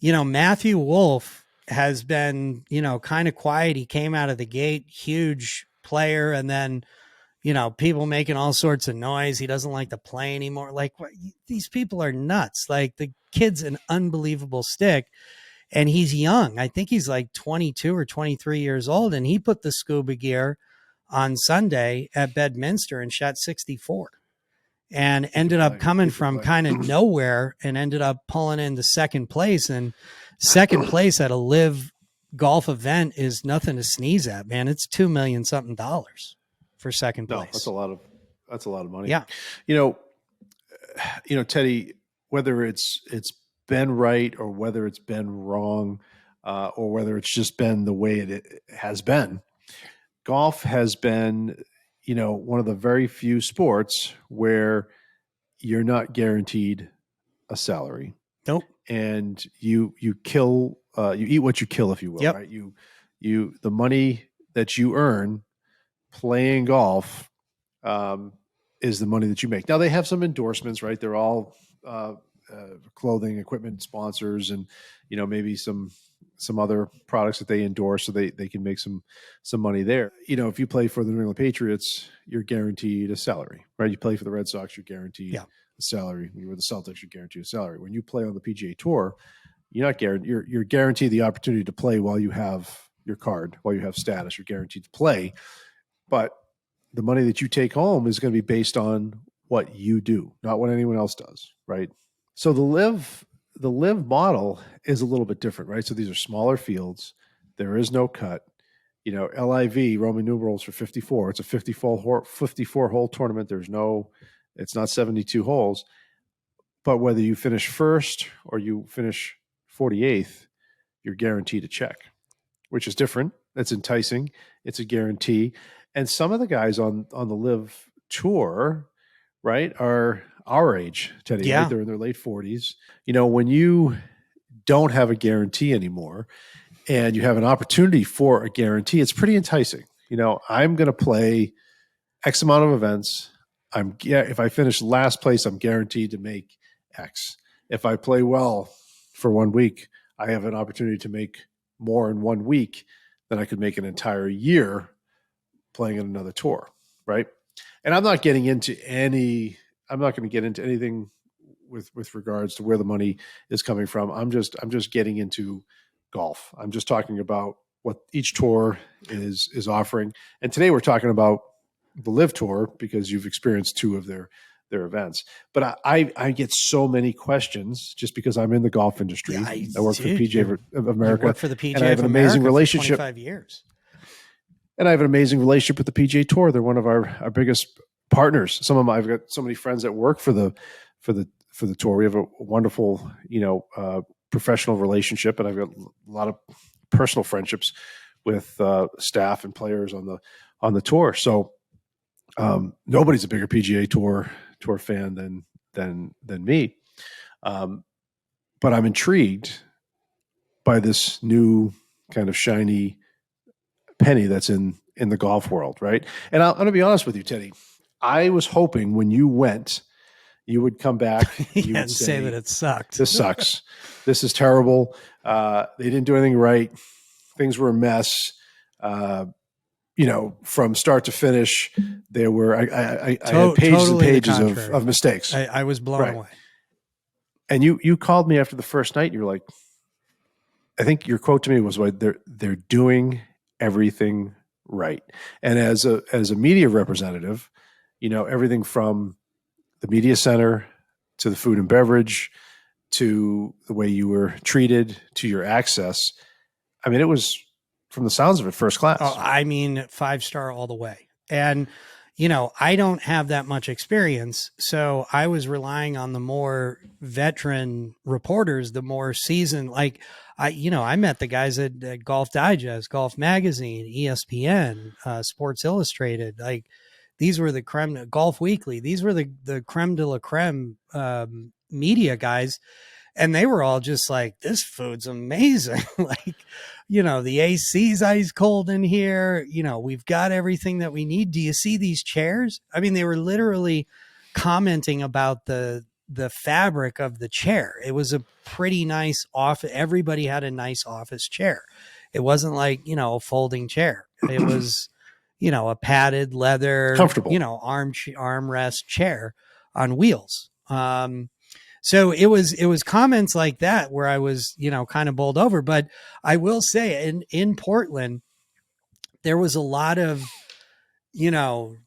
Matthew Wolff has been, kind of quiet. He came out of the gate, huge player. And then, people making all sorts of noise. He doesn't like to play anymore. Like, these people are nuts. Like, the kid's an unbelievable stick, and he's young. I think he's like 22 or 23 years old. And he put the scuba gear on Sunday at Bedminster and shot 64. And ended up coming from kind of nowhere and ended up pulling into 2nd place. And 2nd place at a LIV golf event is nothing to sneeze at, man. It's $2 million something for 2nd place. No, that's a lot of money. Yeah. Teddy, whether it's been right or whether it's been wrong, or whether it's just been the way it has been, golf has been, one of the very few sports where you're not guaranteed a salary. Nope. And you kill, you eat what you kill, if you will, right? The money that you earn playing golf is the money that you make. Now they have some endorsements, right? They're all clothing, equipment sponsors, and maybe some other products that they endorse, so they can make some money there. If you play for the New England Patriots, you're guaranteed a salary, right? You play for the Red Sox, you're guaranteed a salary. When you're with the Celtics, you're guaranteed a salary. When you play on the PGA Tour, you're not guaranteed. You're guaranteed the opportunity to play while you have your card, while you have status. You're guaranteed to play, but the money that you take home is going to be based on what you do, not what anyone else does, right? So the live model is a little bit different, right? So these are smaller fields. There is no cut. LIV, Roman numerals for 54. It's a 54 hole tournament. It's not 72 holes. But whether you finish first or you finish 48th, you're guaranteed a check, which is different. That's enticing. It's a guarantee. And some of the guys on the live tour, right, are our age, Teddy. Yeah. Right? They're in their late 40s. When you don't have a guarantee anymore and you have an opportunity for a guarantee, it's pretty enticing. I'm going to play X amount of events. If I finish last place, I'm guaranteed to make X. If I play well for 1 week, I have an opportunity to make more in 1 week than I could make an entire year playing in another tour, right? And I'm not going to get into anything with regards to where the money is coming from. I'm just getting into golf. I'm just talking about what each tour is offering. And today we're talking about the LIV Tour because you've experienced two of their events. But I get so many questions just because I'm in the golf industry. Yeah, I work for the PGA of America. You work for the PGA and I have an amazing relationship. 25 years. And I have an amazing relationship with the PGA Tour. They're one of our biggest partners. I've got so many friends that work for the tour. We have a wonderful, professional relationship, and I've got a lot of personal friendships with staff and players on the tour. So nobody's a bigger PGA Tour fan than me. But I'm intrigued by this new kind of shiny penny that's in the golf world, right? And I'm going to be honest with you, Teddy. I was hoping when you went, you would come back and say that it sucked. This sucks. This is terrible. They didn't do anything right. Things were a mess. From start to finish, there were I had pages and pages of mistakes. I was blown away. And you called me after the first night. You were like, I think your quote to me was, "They're doing everything right." And as a media representative, everything from the media center to the food and beverage to the way you were treated to your access. I mean, it was, from the sounds of it, first class. Oh, I mean, 5-star all the way. And, I don't have that much experience. So I was relying on the more veteran reporters, the more seasoned, I met the guys at Golf Digest, Golf Magazine, ESPN, Sports Illustrated. These were the creme, Golf Weekly. These were the creme de la creme media guys. And they were all just like, this food's amazing. The AC's ice cold in here. We've got everything that we need. Do you see these chairs? I mean, they were literally commenting about the fabric of the chair. It was a pretty nice office. Everybody had a nice office chair. It wasn't like, a folding chair. It was, a padded leather, comfortable, armrest chair on wheels. So it was comments like that where I was, kind of bowled over. But I will say in Portland, there was a lot of, I'm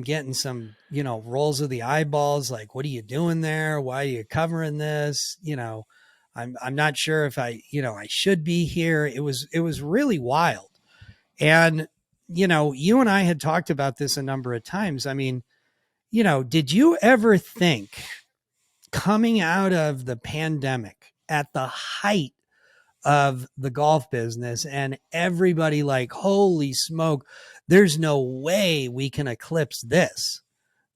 getting some, rolls of the eyeballs. Like, what are you doing there? Why are you covering this? I'm not sure if I should be here. It was really wild. And, you and I had talked about this a number of times. I mean, did you ever think, coming out of the pandemic at the height of the golf business, and everybody like, holy smoke, there's no way we can eclipse this.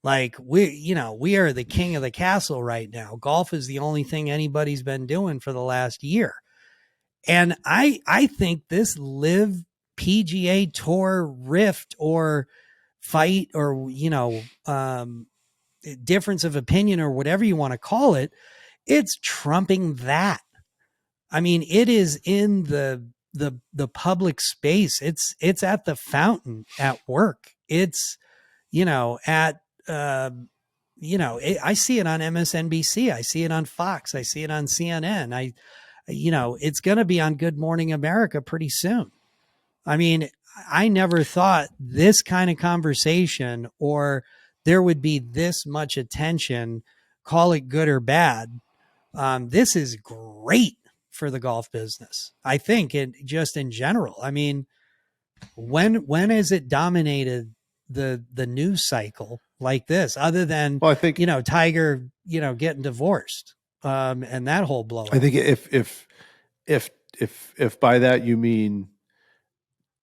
Like we are the king of the castle right now. Golf is the only thing anybody's been doing for the last year. And I think this LIV PGA Tour rift or fight or, difference of opinion or whatever you want to call it, it's trumping that. I mean, it is in the public space. It's at the fountain at work. It's, I see it on MSNBC. I see it on Fox. I see it on CNN. It's going to be on Good Morning America pretty soon. I mean, I never thought this kind of conversation or there would be this much attention, call it good or bad. This is great for the golf business. I think it just in general. I mean, when has it dominated the news cycle like this, other than, well, I think, Tiger, getting divorced, and that whole blow up. I think if by that you mean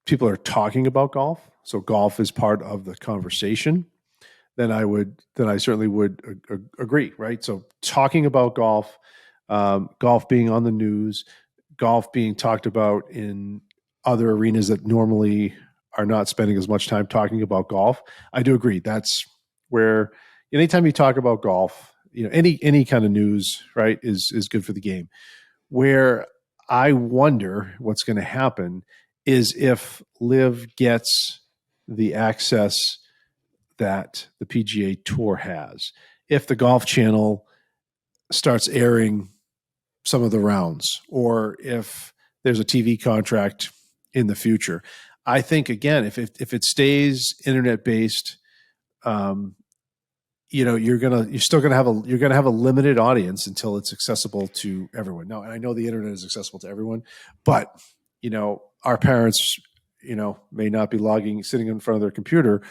people are talking about golf, so golf is part of the conversation, then I certainly would agree, right? So talking about golf, golf being on the news, golf being talked about in other arenas that normally are not spending as much time talking about golf, I do agree. That's where anytime you talk about golf, any kind of news, right, is good for the game. Where I wonder what's going to happen is if LIV gets the access that the PGA Tour has, if the Golf Channel starts airing some of the rounds, or if there's a TV contract in the future. I think, again, if it stays internet based, you're still gonna have a limited audience until it's accessible to everyone. Now, and I know the internet is accessible to everyone, but our parents, may not be sitting in front of their computer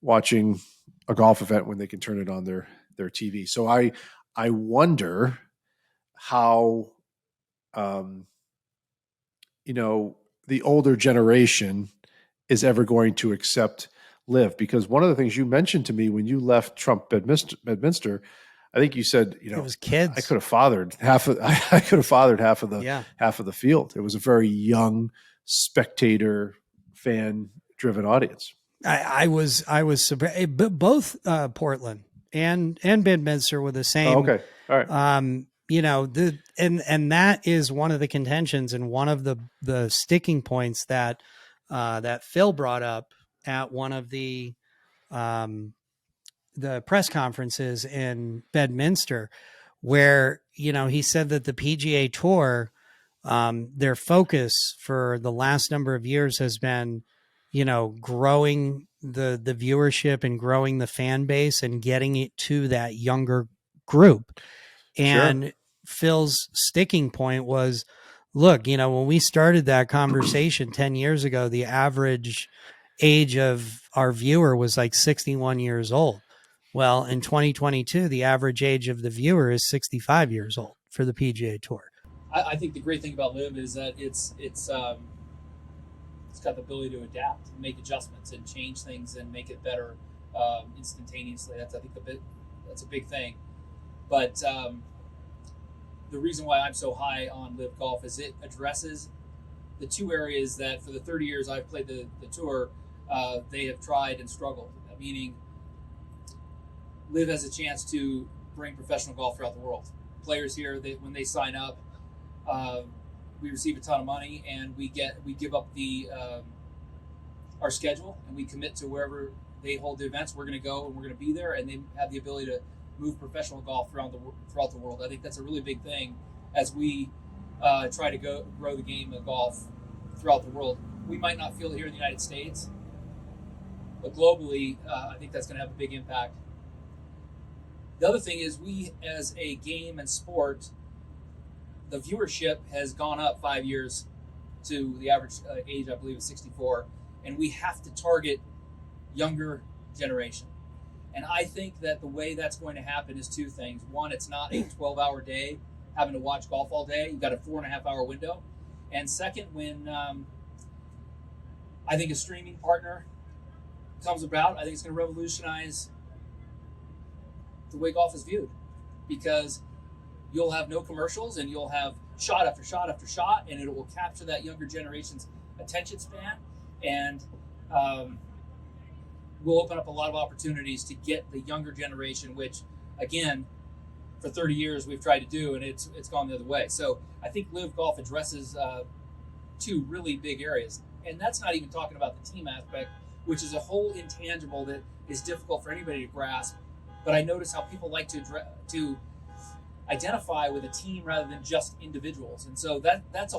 watching a golf event when they can turn it on their TV. So I wonder how the older generation is ever going to accept LIV, because one of the things you mentioned to me when you left Trump Bedminster, I think you said, it was kids. I could have fathered half of the field. It was a very young spectator, fan driven audience. I was surprised. Both Portland and Bedminster were the same. Oh, okay. All right. And that is one of the contentions and one of the sticking points that Phil brought up at one of the press conferences in Bedminster, where, he said that the PGA Tour, their focus for the last number of years has been, growing the viewership and growing the fan base and getting it to that younger group. And sure. Phil's sticking point was, look, when we started that conversation 10 years ago, the average age of our viewer was like 61 years old. Well, in 2022, the average age of the viewer is 65 years old for the PGA Tour. I think the great thing about LIV is that it's got the ability to adapt, make adjustments, and change things and make it better instantaneously. I think that's a big thing. But the reason why I'm so high on LIV Golf is it addresses the two areas that for the 30 years I've played the tour, they have tried and struggled. Meaning, LIV has a chance to bring professional golf throughout the world. Players here, when they sign up, we receive a ton of money, and we give up our schedule, and we commit to wherever they hold the events. We're going to go and we're going to be there, and they have the ability to move professional golf throughout the world. I think that's a really big thing as we try to grow the game of golf throughout the world. We might not feel it here in the United States, but globally, I think that's going to have a big impact. The other thing is, we as a game and sport, the viewership has gone up 5 years to the average age, I believe, is 64, and we have to target younger generation. And I think that the way that's going to happen is two things. One, it's not a 12-hour day having to watch golf all day. You've got a 4.5-hour window. And second, when I think a streaming partner comes about, I think it's going to revolutionize the way golf is viewed, because you'll have no commercials and you'll have shot after shot after shot, and it will capture that younger generation's attention span, and will open up a lot of opportunities to get the younger generation, which again, for 30 years we've tried to do, and it's gone the other way. So I think LIV Golf addresses two really big areas, and that's not even talking about the team aspect, which is a whole intangible that is difficult for anybody to grasp. But I notice how people like to identify with a team rather than just individuals, and so that's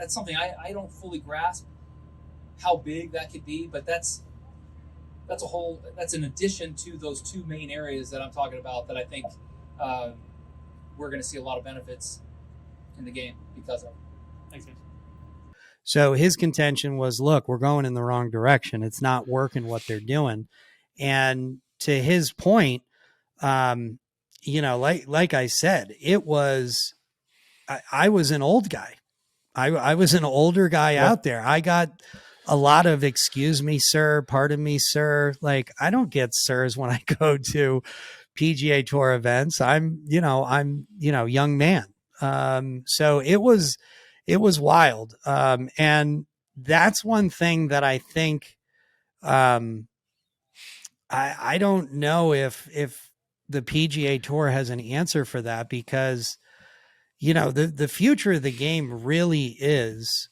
something I don't fully grasp how big that could be. But that's an addition to those two main areas that I'm talking about that I think we're going to see a lot of benefits in the game because of. Thanks, guys. So his contention was, look, we're going in the wrong direction. It's not working what they're doing. And to his point, like I said, it was, I was an old guy. I was an older guy out there. I got a lot of, excuse me, sir, pardon me, sir. Like, I don't get sirs when I go to PGA Tour events. I'm young man. So it was wild. And that's one thing that I think, I don't know if the PGA Tour has an answer for that, because, the future of the game really is,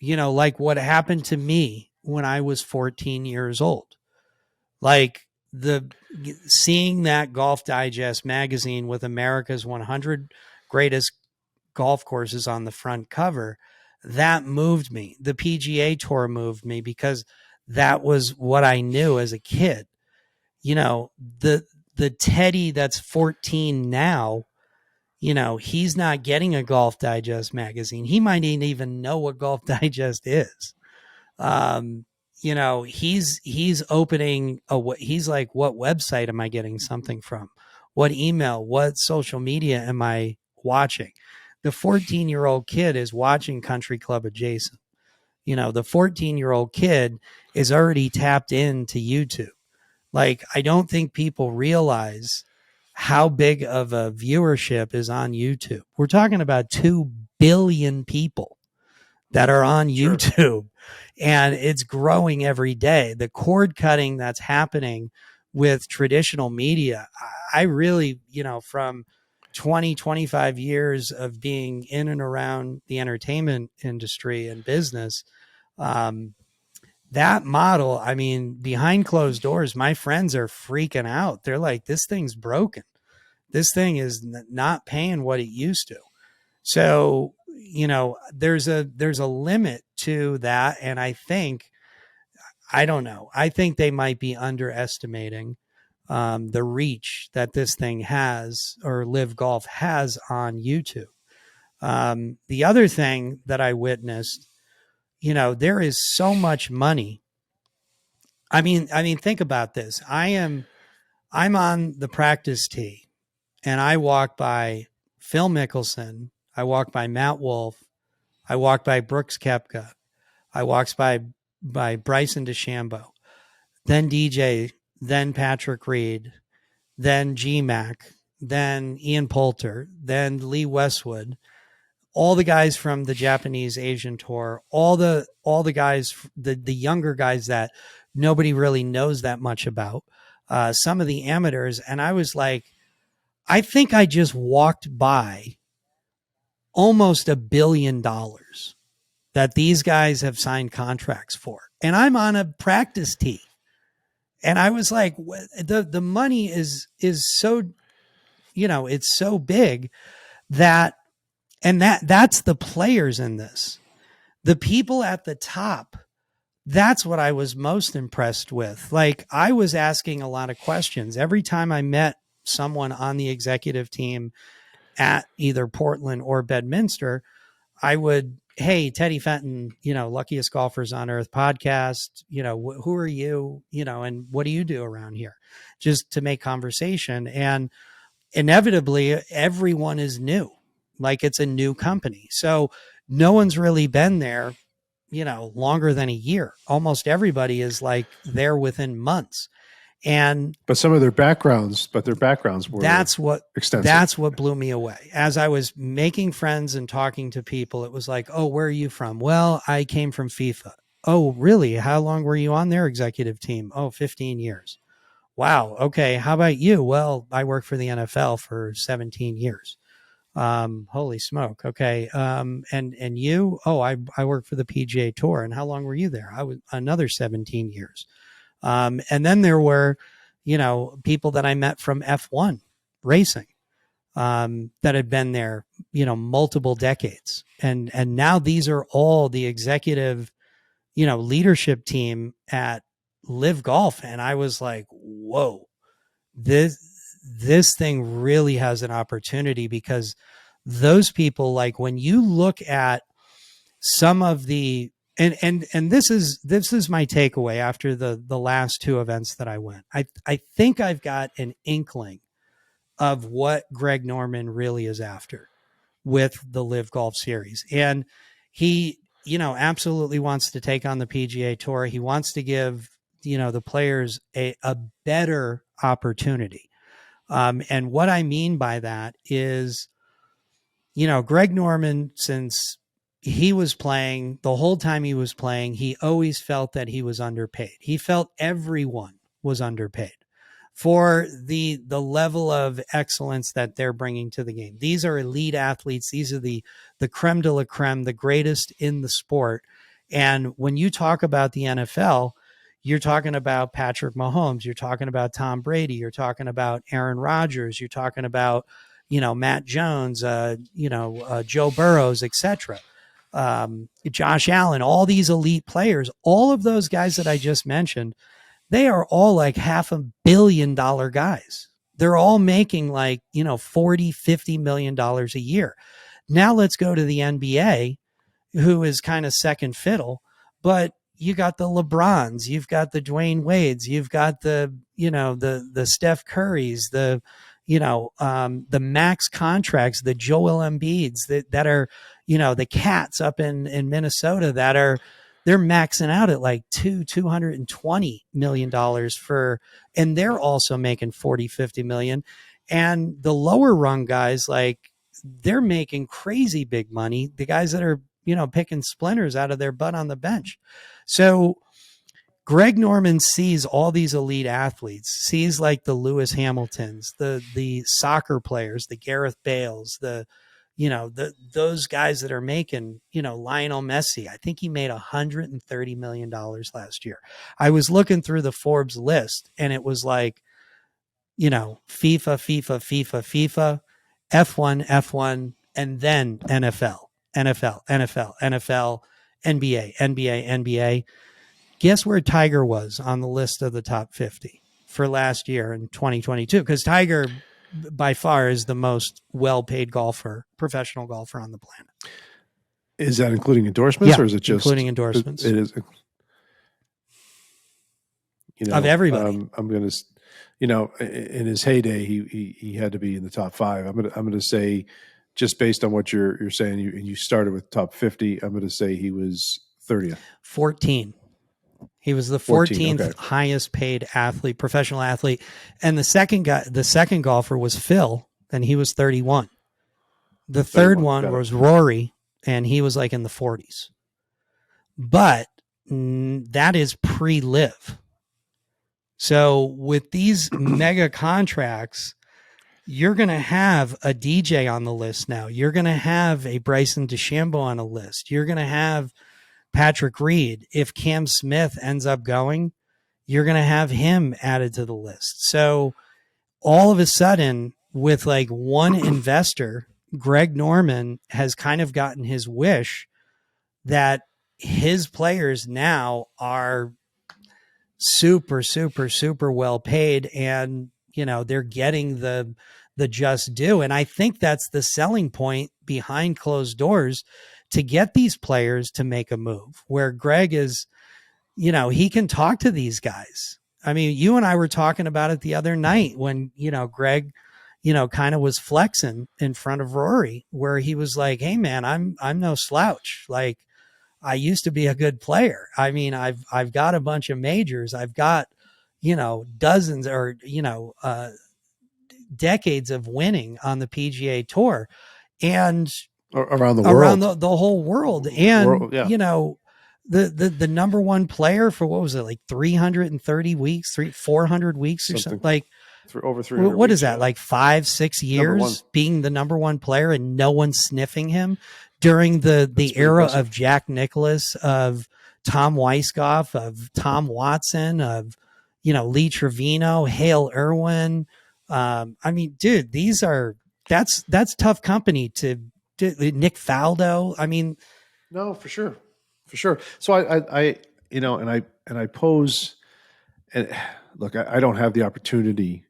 like what happened to me when I was 14 years old. Like seeing that Golf Digest magazine with America's 100 greatest golf courses on the front cover, that moved me. The PGA Tour moved me because that was what I knew as a kid. The Teddy that's 14 now, he's not getting a Golf Digest magazine. He might even know what Golf Digest is. He's opening he's like, what website am I getting something from? What email, what social media am I watching? The 14-year-old kid is watching Country Club Adjacent. The 14-year-old kid is already tapped into YouTube. Like, I don't think people realize how big of a viewership is on YouTube. We're talking about 2 billion people that are on YouTube, and it's growing every day. The cord cutting that's happening with traditional media, I really, from 25 years of being in and around the entertainment industry and business, that model, I mean, behind closed doors, my friends are freaking out. They're like, this thing's broken. This thing is not paying what it used to. So, there's a limit to that. And I think they might be underestimating the reach that this thing has, or LIV Golf has, on YouTube. The other thing that I witnessed, there is so much money. I mean, think about this. I'm on the practice tee, and I walk by Phil Mickelson. I walk by Matt Wolff. I walk by Brooks Koepka. I walk by Bryson DeChambeau, then DJ, then Patrick Reed, then G-Mac, then Ian Poulter, then Lee Westwood, all the guys from the Japanese Asian Tour, all the guys, the younger guys that nobody really knows that much about, some of the amateurs. And I was like, I think I just walked by almost $1 billion that these guys have signed contracts for. And I'm on a practice tee. And I was like, the money is so, it's so big that's the players in this. The people at the top, that's what I was most impressed with. Like, I was asking a lot of questions. Every time I met someone on the executive team at either Portland or Bedminster, I would, hey, Teddy Fenton, Luckiest Golfers on Earth podcast, who are you, and what do you do around here? Just to make conversation. And inevitably, everyone is new. Like, it's a new company. So no one's really been there, longer than a year. Almost everybody is like there within months. But some of their backgrounds were extensive. That's what blew me away. As I was making friends and talking to people, it was like, oh, where are you from? Well, I came from FIFA. Oh, really? How long were you on their executive team? Oh, 15 years. Wow. Okay. How about you? Well, I worked for the NFL for 17 years. Holy smoke. Okay. And you? Oh, I worked for the PGA Tour. And how long were you there? I was another 17 years. And then there were, people that I met from F1 racing, that had been there, multiple decades. And now these are all the executive, leadership team at LIV Golf. And I was like, whoa, this thing really has an opportunity, because those people, like when you look at some of the, and this is my takeaway after the last two events that I went. I think I've got an inkling of what Greg Norman really is after with the LIV Golf Series. And he, absolutely wants to take on the PGA Tour. He wants to give, the players a better opportunity. And what I mean by that is, Greg Norman, since he was playing, the whole time he was playing, he always felt that he was underpaid. He felt everyone was underpaid for the level of excellence that they're bringing to the game. These are elite athletes. These are the creme de la creme, the greatest in the sport. And when you talk about the NFL, you're talking about Patrick Mahomes, you're talking about Tom Brady, you're talking about Aaron Rodgers, you're talking about, Matt Jones, Joe Burrows, etc. Josh Allen, all these elite players, all of those guys that I just mentioned, they are all like $500 million guys. They're all making like, $40-50 million a year. Now let's go to the NBA, who is kind of second fiddle, but you got the LeBrons, you've got the Dwayne Wades, you've got the Steph Currys, the max contracts, the Joel Embiids that are, the Cats up in Minnesota that are, they're maxing out at like $220 million for, and they're also making 40-50 million. And the lower rung guys, like they're making crazy big money. The guys that are, picking splinters out of their butt on the bench. So Greg Norman sees all these elite athletes, sees like the Lewis Hamiltons, the soccer players, the Gareth Bales, those guys that are making, Lionel Messi. I think he made $130 million last year. I was looking through the Forbes list and it was like, FIFA, F1, and then NFL, NBA. Guess where Tiger was on the list of the top 50 for last year in 2022? Because Tiger by far is the most well-paid professional golfer on the planet. Is that including endorsements, or is it just including endorsements? It is. Of everybody. I'm going to, in his heyday, he had to be in the top 5. I'm going to say, just based on what you're saying, you started with top 50. I'm going to say he was 30th. 14. He was the 14th highest paid athlete, professional athlete. And the second golfer was Phil, and he was 31. The third one was Rory, and he was like in the 40s. But that is pre-LIV. So with these mega contracts, you're going to have a DJ on the list now. You're going to have a Bryson DeChambeau on a list. You're going to have Patrick Reed. If Cam Smith ends up going, you're going to have him added to the list. So all of a sudden, with like one investor, Greg Norman has kind of gotten his wish that his players now are super, super, super well paid, and they're getting the just due. And I think that's the selling point behind closed doors to get these players to make a move, where Greg is, he can talk to these guys. I mean, you and I were talking about it the other night when, Greg, kind of was flexing in front of Rory, where he was like, "Hey man, I'm no slouch. Like, I used to be a good player. I mean, I've got a bunch of majors. I've got, dozens or, decades of winning on the PGA Tour and around the world, the whole world. And, yeah. The number one player for what was it, like 330 weeks, 400 weeks or something like over 300 what weeks, is that, like 5-6 years being the number one player and no one sniffing him during the era of Jack Nicklaus, of Tom Weisskopf, of Tom Watson, of, Lee Trevino, Hale Irwin. I mean, dude, that's tough company to Nick Faldo. I mean, no, for sure. So I pose, and look, I don't have the opportunity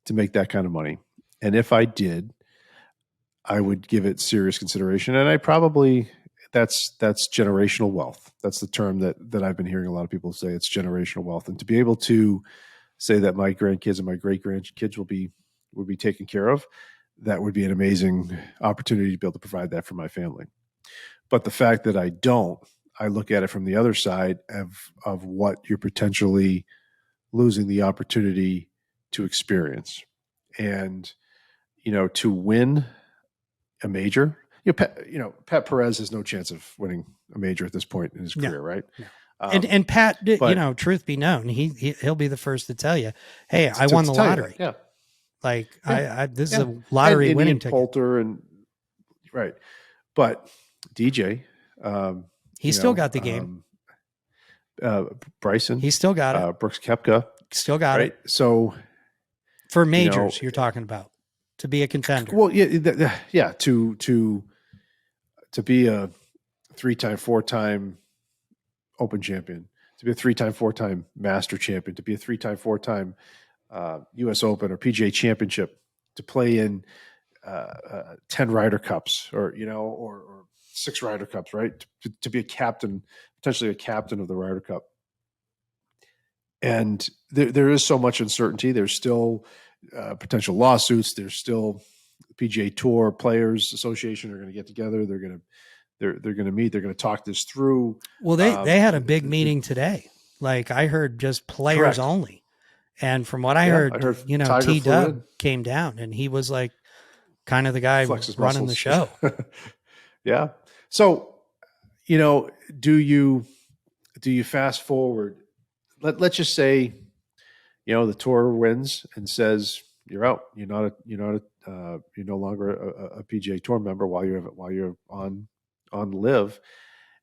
to make that kind of money. And if I did, I would give it serious consideration. And I probably, that's generational wealth. That's the term that I've been hearing a lot of people say. It's generational wealth. And to be able to say that my grandkids and my great grandkids will be taken care of, that would be an amazing opportunity to be able to provide that for my family. But the fact that I don't, I look at it from the other side of what you're potentially losing the opportunity to experience. And, to win a major, Pat Perez has no chance of winning a major at this point in his career, right? No. And Pat, truth be known, he'll be the first to tell you, hey, I won the lottery. Yeah. Like this is a lottery winning ticket. Poulter and right. But DJ, he's still got the game. Bryson, he's still got it. Brooks Koepka, still got it. So for majors, you're talking about to be a contender. Well, yeah, to be a 3-time, 4-time Open champion, to be a 3-time, 4-time Master champion, to be a 3-time, 4-time U.S. Open or PGA Championship, to play in 10 Ryder Cups or 6 Ryder Cups, right? To be a captain, potentially a captain of the Ryder Cup. And there is so much uncertainty. There's still potential lawsuits. There's still PGA Tour Players Association are going to get together. They're going to meet. They're going to talk this through. Well, they had a big meeting today. Like I heard just players correct. Only. And from what I heard, T-Dub came down and he was like kind of the guy running the show. Yeah. So, do you fast forward? Let's just say, the tour wins and says you're out. You're no longer a PGA Tour member while you're on LIV,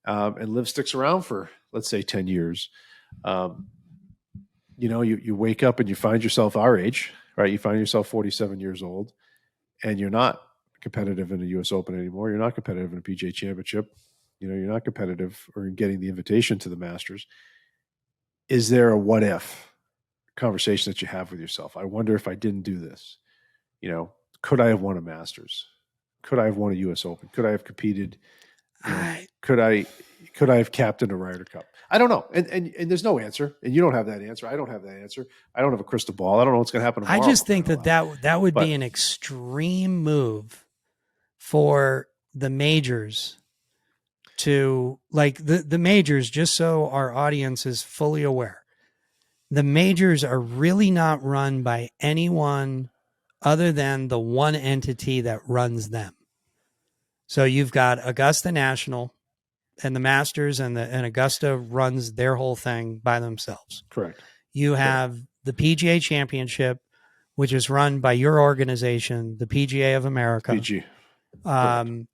and LIV sticks around for, let's say, 10 years. You wake up and you find yourself our age, right? You find yourself 47 years old, and you're not competitive in a U.S. Open anymore. You're not competitive in a PGA Championship. You're not competitive or in getting the invitation to the Masters. Is there a what if conversation that you have with yourself? I wonder if I didn't do this, could I have won a Masters? Could I have won a U.S. Open? Could I have competed? Could I have captained a Ryder Cup? I don't know. And there's no answer. And you don't have that answer. I don't have that answer. I don't have a crystal ball. I don't know what's going to happen tomorrow. I just think that would be an extreme move for the majors to, like, the majors, just so our audience is fully aware. The majors are really not run by anyone other than the one entity that runs them. So you've got Augusta National and the Masters, and Augusta runs their whole thing by themselves. Correct. You have the PGA Championship, which is run by your organization, the PGA of America. PG.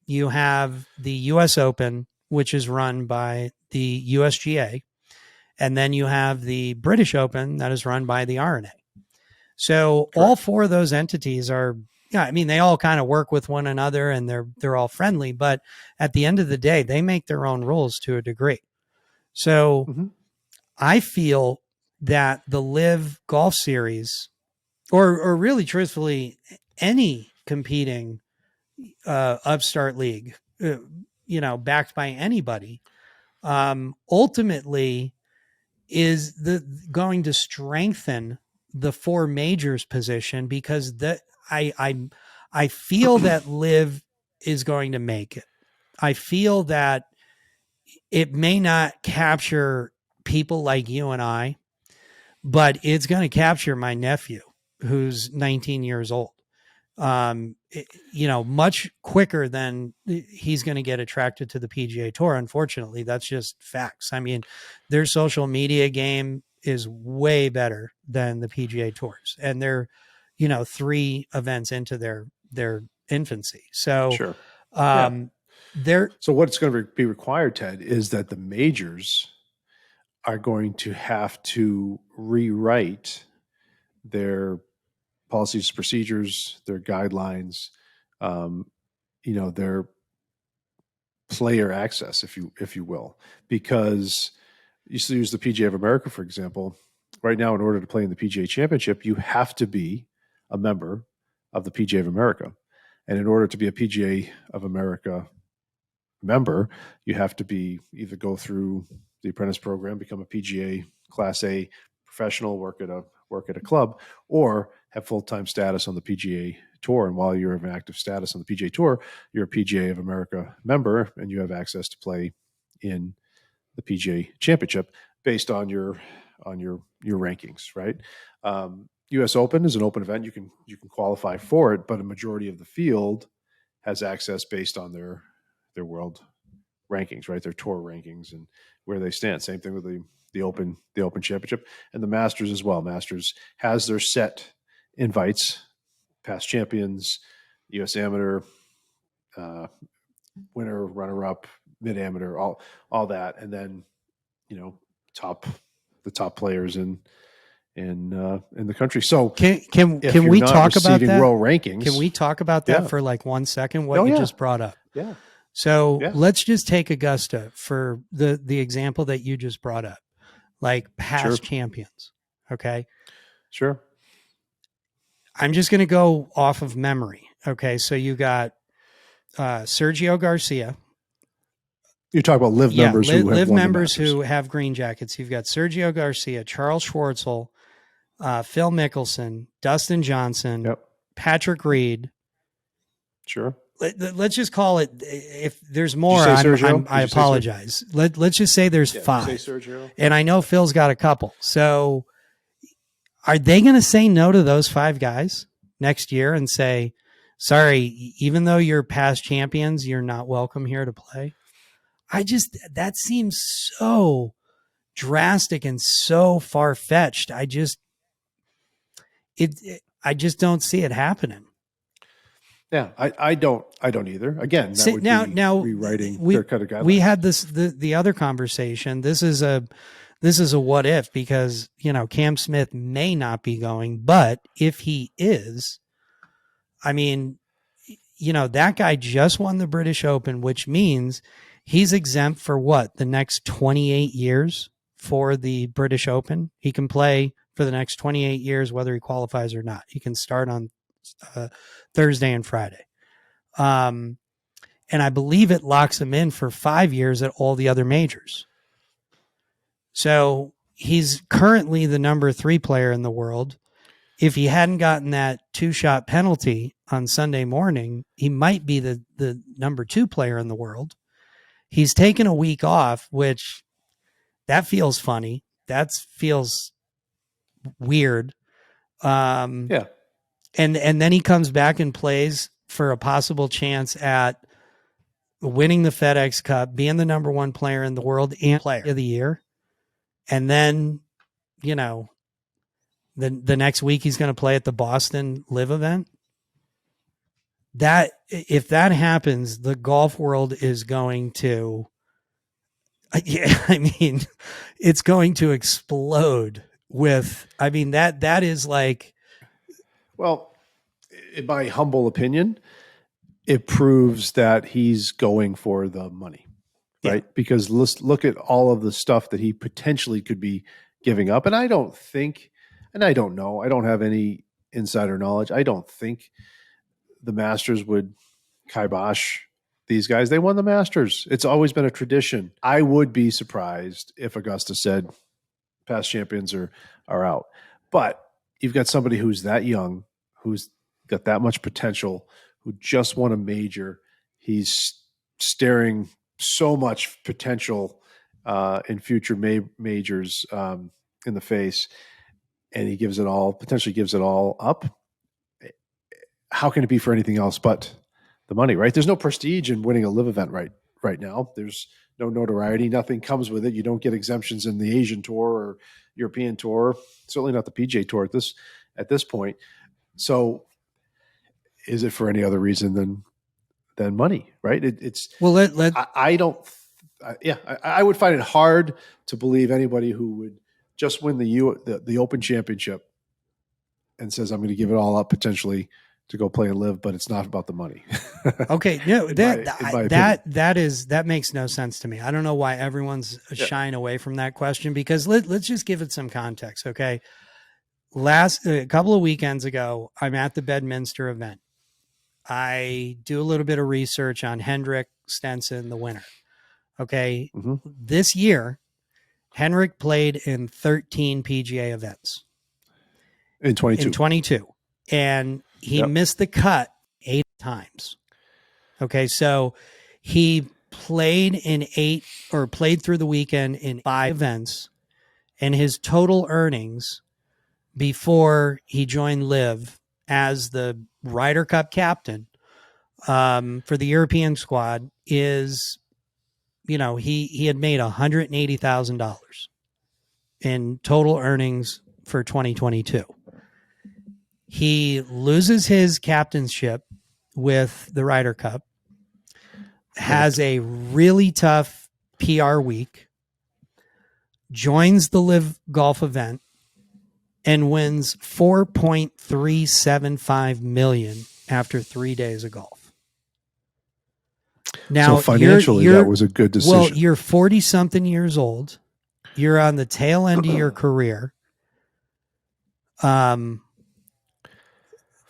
You have the U.S. Open, which is run by the USGA. And then you have the British Open that is run by the R&A. So all four of those entities are, they all kind of work with one another and they're all friendly, but at the end of the day, they make their own rules to a degree. So I feel that the LIV Golf Series, or really truthfully, any competing upstart league, backed by anybody, ultimately is going to strengthen the four majors position, because I feel that LIV is going to make it. I feel that it may not capture people like you and I, but it's going to capture my nephew who's 19 years old. Much quicker than he's going to get attracted to the PGA Tour. Unfortunately, that's just facts. I mean, their social media game is way better than the PGA Tours, and they're, 3 events into their infancy. So, Sure. So what's going to be required, Ted, is that the majors are going to have to rewrite their policies, procedures, their guidelines, their player access, if you will, because you still use the PGA of America, for example. Right now, in order to play in the PGA Championship, you have to be a member of the PGA of America. And in order to be a PGA of America member, you have to be either go through the apprentice program, become a PGA Class A professional, work at a club, or have full-time status on the PGA Tour. And while you're of an active status on the PGA Tour, you're a PGA of America member, and you have access to play in the PGA Championship based on your rankings, right? U.S. Open is an open event. You can qualify for it, but a majority of the field has access based on their world rankings, right? Their tour rankings and where they stand. Same thing with the Open Championship and the Masters as well. Masters has their set invites, past champions, U.S. Amateur, winner, runner-up, mid-amateur, all that, and then the top players in the country. So can we talk about that? World rankings. Can we talk about that for like 1 second? What you just brought up. Yeah. So let's just take Augusta for the example that you just brought up, like past champions. Okay. Sure. I'm just going to go off of memory. Okay. So you got Sergio Garcia. You're talking about LIV members who have LIV won members the Masters. who have green jackets. You've got Sergio Garcia, Charles Schwartzel, Phil Mickelson, Dustin Johnson, Patrick Reed. Sure. Let's just call it. If there's more, I apologize. Let's just say there's 5. And I know Phil's got a couple. So are they going to say no to those 5 guys next year and say, sorry, even though you're past champions, you're not welcome here to play? That seems so drastic and so far-fetched. I just don't see it happening. Yeah, I don't either. Again, that would be rewriting their kind of guidelines. We had the other conversation. This is a what if, because Cam Smith may not be going, but if he is, I mean, that guy just won the British Open, which means he's exempt for the next 28 years for the British Open. He can play for the next 28 years, whether he qualifies or not. He can start on Thursday and Friday. And I believe it locks him in for 5 years at all the other majors. So he's currently the number 3 player in the world. If he hadn't gotten that 2-shot penalty on Sunday morning, he might be the number 2 player in the world. He's taken a week off, which that feels funny. That feels weird. And then he comes back and plays for a possible chance at winning the FedEx Cup, being the number 1 player in the world and player of the year. And then, the next week he's going to play at the Boston LIV event. If that happens, the golf world is going to, it's going to explode with, that is like, well, in my humble opinion, it proves that he's going for the money, right? Yeah. Because let's look at all of the stuff that he potentially could be giving up. And I don't know, I don't have any insider knowledge. I don't think the Masters would kibosh these guys. They won the Masters. It's always been a tradition. I would be surprised if Augusta said past champions are out. But you've got somebody who's that young, who's got that much potential, who just won a major. He's staring so much potential in future majors in the face, and he potentially gives it all up. How can it be for anything else but the money, right? There's no prestige in winning a LIV event right now. There's no notoriety. Nothing comes with it. You don't get exemptions in the Asian Tour or European Tour. Certainly not the PGA Tour at this point. So, is it for any other reason than money? Right? I would find it hard to believe anybody who would just win the Open Championship and says, I'm going to give it all up potentially to go play and LIV, but it's not about the money. Okay. No, that makes no sense to me. I don't know why everyone's shying away from that question, because let's just give it some context. Okay. A couple of weekends ago, I'm at the Bedminster event. I do a little bit of research on Hendrick Stenson, the winner. Okay. Mm-hmm. This year, Hendrick played in 13 PGA events. In 22. And he missed the cut 8 times. Okay. So he played through the weekend in 5 events, and his total earnings before he joined LIV as the Ryder Cup captain for the European squad is, he had made $180,000 in total earnings for 2022. He loses his captainship with the Ryder Cup, has a really tough PR week, joins the LIV golf event, and wins $4.375 million after 3 days of golf. Now, so financially, that was a good decision. Well, you're 40-something years old. You're on the tail end of your career.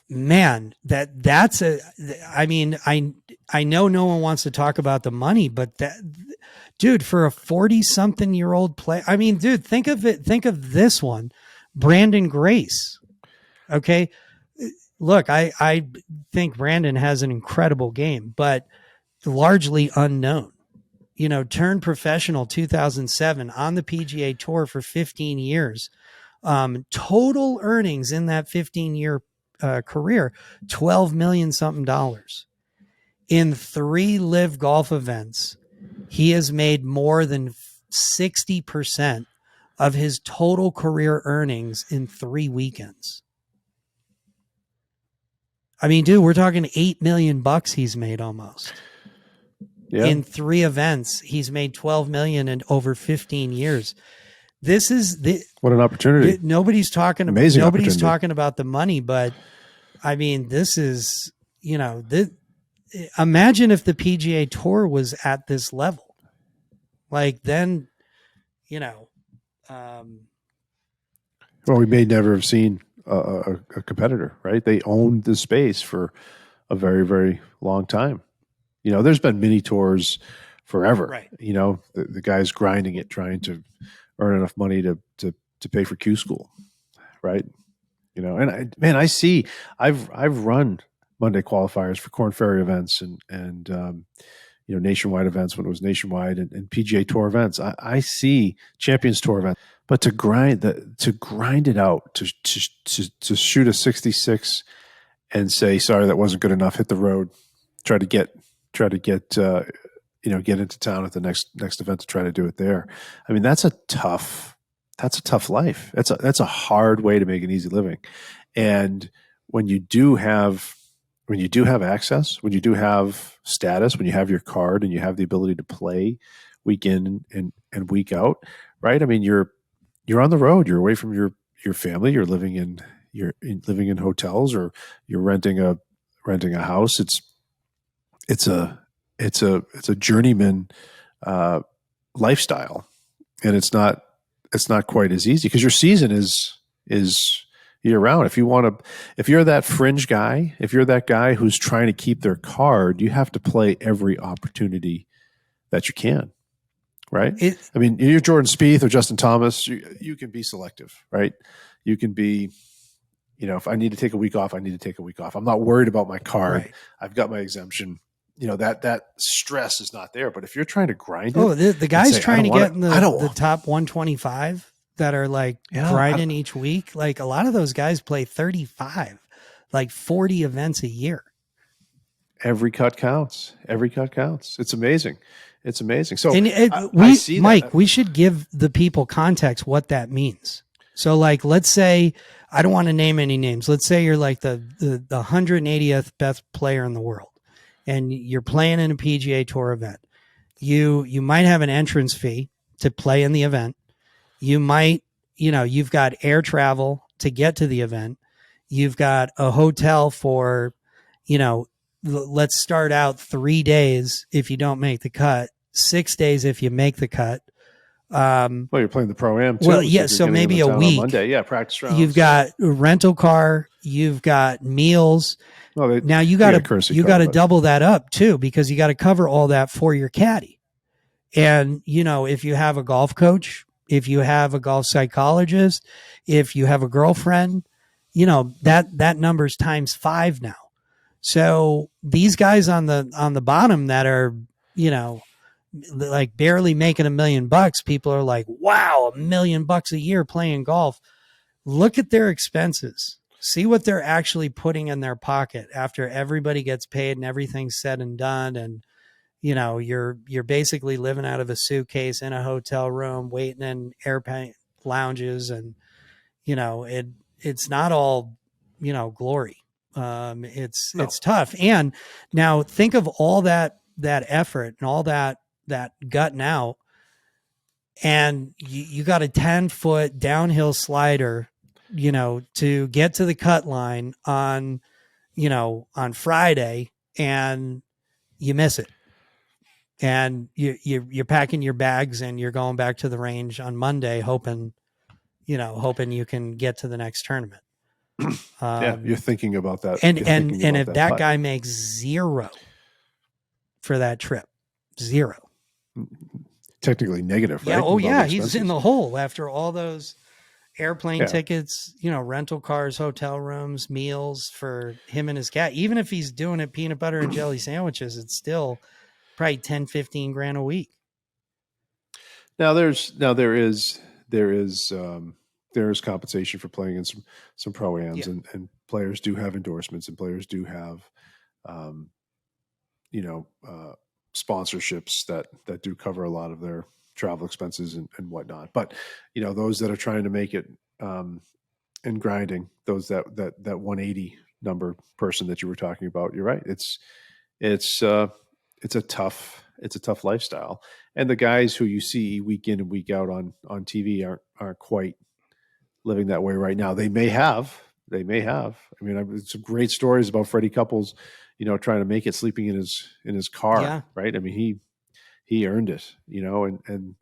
Man, that's I know no one wants to talk about the money, but dude, for a 40-something year old player, dude, think of this one, Brandon Grace. Okay. Look, I think Brandon has an incredible game, but largely unknown. Turned professional 2007 on the PGA Tour for 15 years. Total earnings in that 15-year career, $12 million something. In 3 LIV golf events, he has made more than 60% of his total career earnings in 3 weekends. Dude, we're talking $8 million he's made almost. Yeah. In 3 events, he's made $12 million in over 15 years. This is what an opportunity. Nobody's talking about the money, but this is, imagine if the PGA Tour was at this level. Then, well, we may never have seen a competitor, right? They owned the space for a very, very long time. There's been mini tours forever. Right. The guy's grinding it, trying to earn enough money to pay for Q school, right? And I've run Monday qualifiers for Korn Ferry events and nationwide events when it was nationwide and PGA Tour events. I see Champions Tour events, but to grind it out, to shoot a 66 and say, sorry, that wasn't good enough, hit the road, try to get into town at the next event to try to do it there. That's a tough life. That's a hard way to make an easy living. And when you do have access, when you do have status, when you have your card and you have the ability to play week in and week out, right? You're on the road, you're away from your family, you're living in hotels, or you're renting a house. It's a journeyman lifestyle, and it's not quite as easy because your season is year round. If you're that fringe guy, if you're that guy who's trying to keep their card, you have to play every opportunity that you can, right? You're Jordan Spieth or Justin Thomas, you can be selective, right? You can be if I need to take a week off, I need to take a week off. I'm not worried about my card. Right. I've got my exemption. That stress is not there. But if you're trying to grind it, Oh, the guys say, trying to get in I don't the top 125 that are like grinding each week, like a lot of those guys play 35, like 40 events a year. Every cut counts. Every cut counts. It's amazing. It's amazing. So I see Mike, that. we should give the people context what that means. So like, let's say, I don't want to name any names. Let's say you're like the 180th best player in the world and you're playing in a PGA Tour event. You might have an entrance fee to play in the event. You might, you've got air travel to get to the event. You've got a hotel for, let's start out 3 days if you don't make the cut, 6 days if you make the cut. Well, you're playing the Pro-Am too. Well, yeah, you're so getting maybe in a town on week. Monday. Yeah, practice rounds. You've got a rental car. You've got meals. Well, now you got to double that up too, because you got to cover all that for your caddy. And if you have a golf coach, if you have a golf psychologist, if you have a girlfriend, that number's times 5 now. So these guys on the bottom that are, like barely making $1 million, people are like, wow, $1 million a year playing golf. Look at their expenses. See what they're actually putting in their pocket after everybody gets paid and everything's said and done. And, you're basically living out of a suitcase in a hotel room, waiting in airplane lounges. And, it's not all, glory. It's tough. And now think of all that effort and all that gutting out, and you got a 10-foot downhill slider, to get to the cut line on Friday, and you miss it. And you're packing your bags and you're going back to the range on Monday, hoping you can get to the next tournament. Yeah, you're thinking about that. And if that guy makes 0 for that trip, 0. Technically negative, right? Yeah. Oh, With all yeah. the He's expenses. in the hole after all those airplane Yeah. tickets, rental cars, hotel rooms, meals for him and his cat. Even if he's doing it peanut butter and jelly sandwiches, it's still probably 10, 15 grand a week. Now there is compensation for playing in some Pro-Ams, and players do have endorsements, and players do have sponsorships that do cover a lot of their travel expenses and whatnot. But those that are trying to make it in grinding, those that 180 number person that you were talking about, you're right. It's a tough lifestyle, and the guys who you see week in and week out on TV aren't quite living that way right now. They may have. I mean, some great stories about Freddie Couples, trying to make it, sleeping in his car. Yeah. Right. I mean, he earned it, and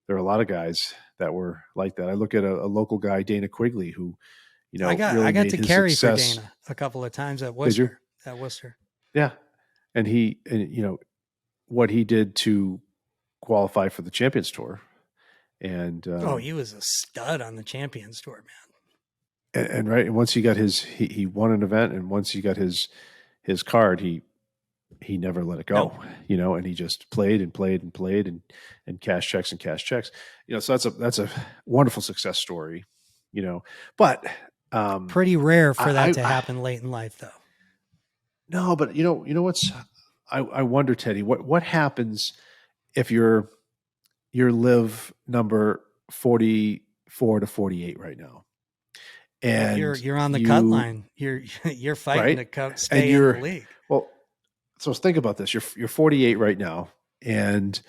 there are a lot of guys that were like that. I look at a local guy, Dana Quigley, who, I got to carry success for Dana a couple of times at Worcester. Yeah. And what he did to qualify for the Champions Tour. And he was a stud on the Champions Tour, man. And right, and once he got he won an event, and once he got his card, he never let it go. And he just played and played and played and cash checks and cash checks. So that's a wonderful success story. But pretty rare for that to happen late in life, though. No, but what's I wonder, Teddy, what happens if you're LIV number 44 to 48 right now, and you're on the cut line. You're fighting to stay in the league. Well, so think about this: you're 48 right now, and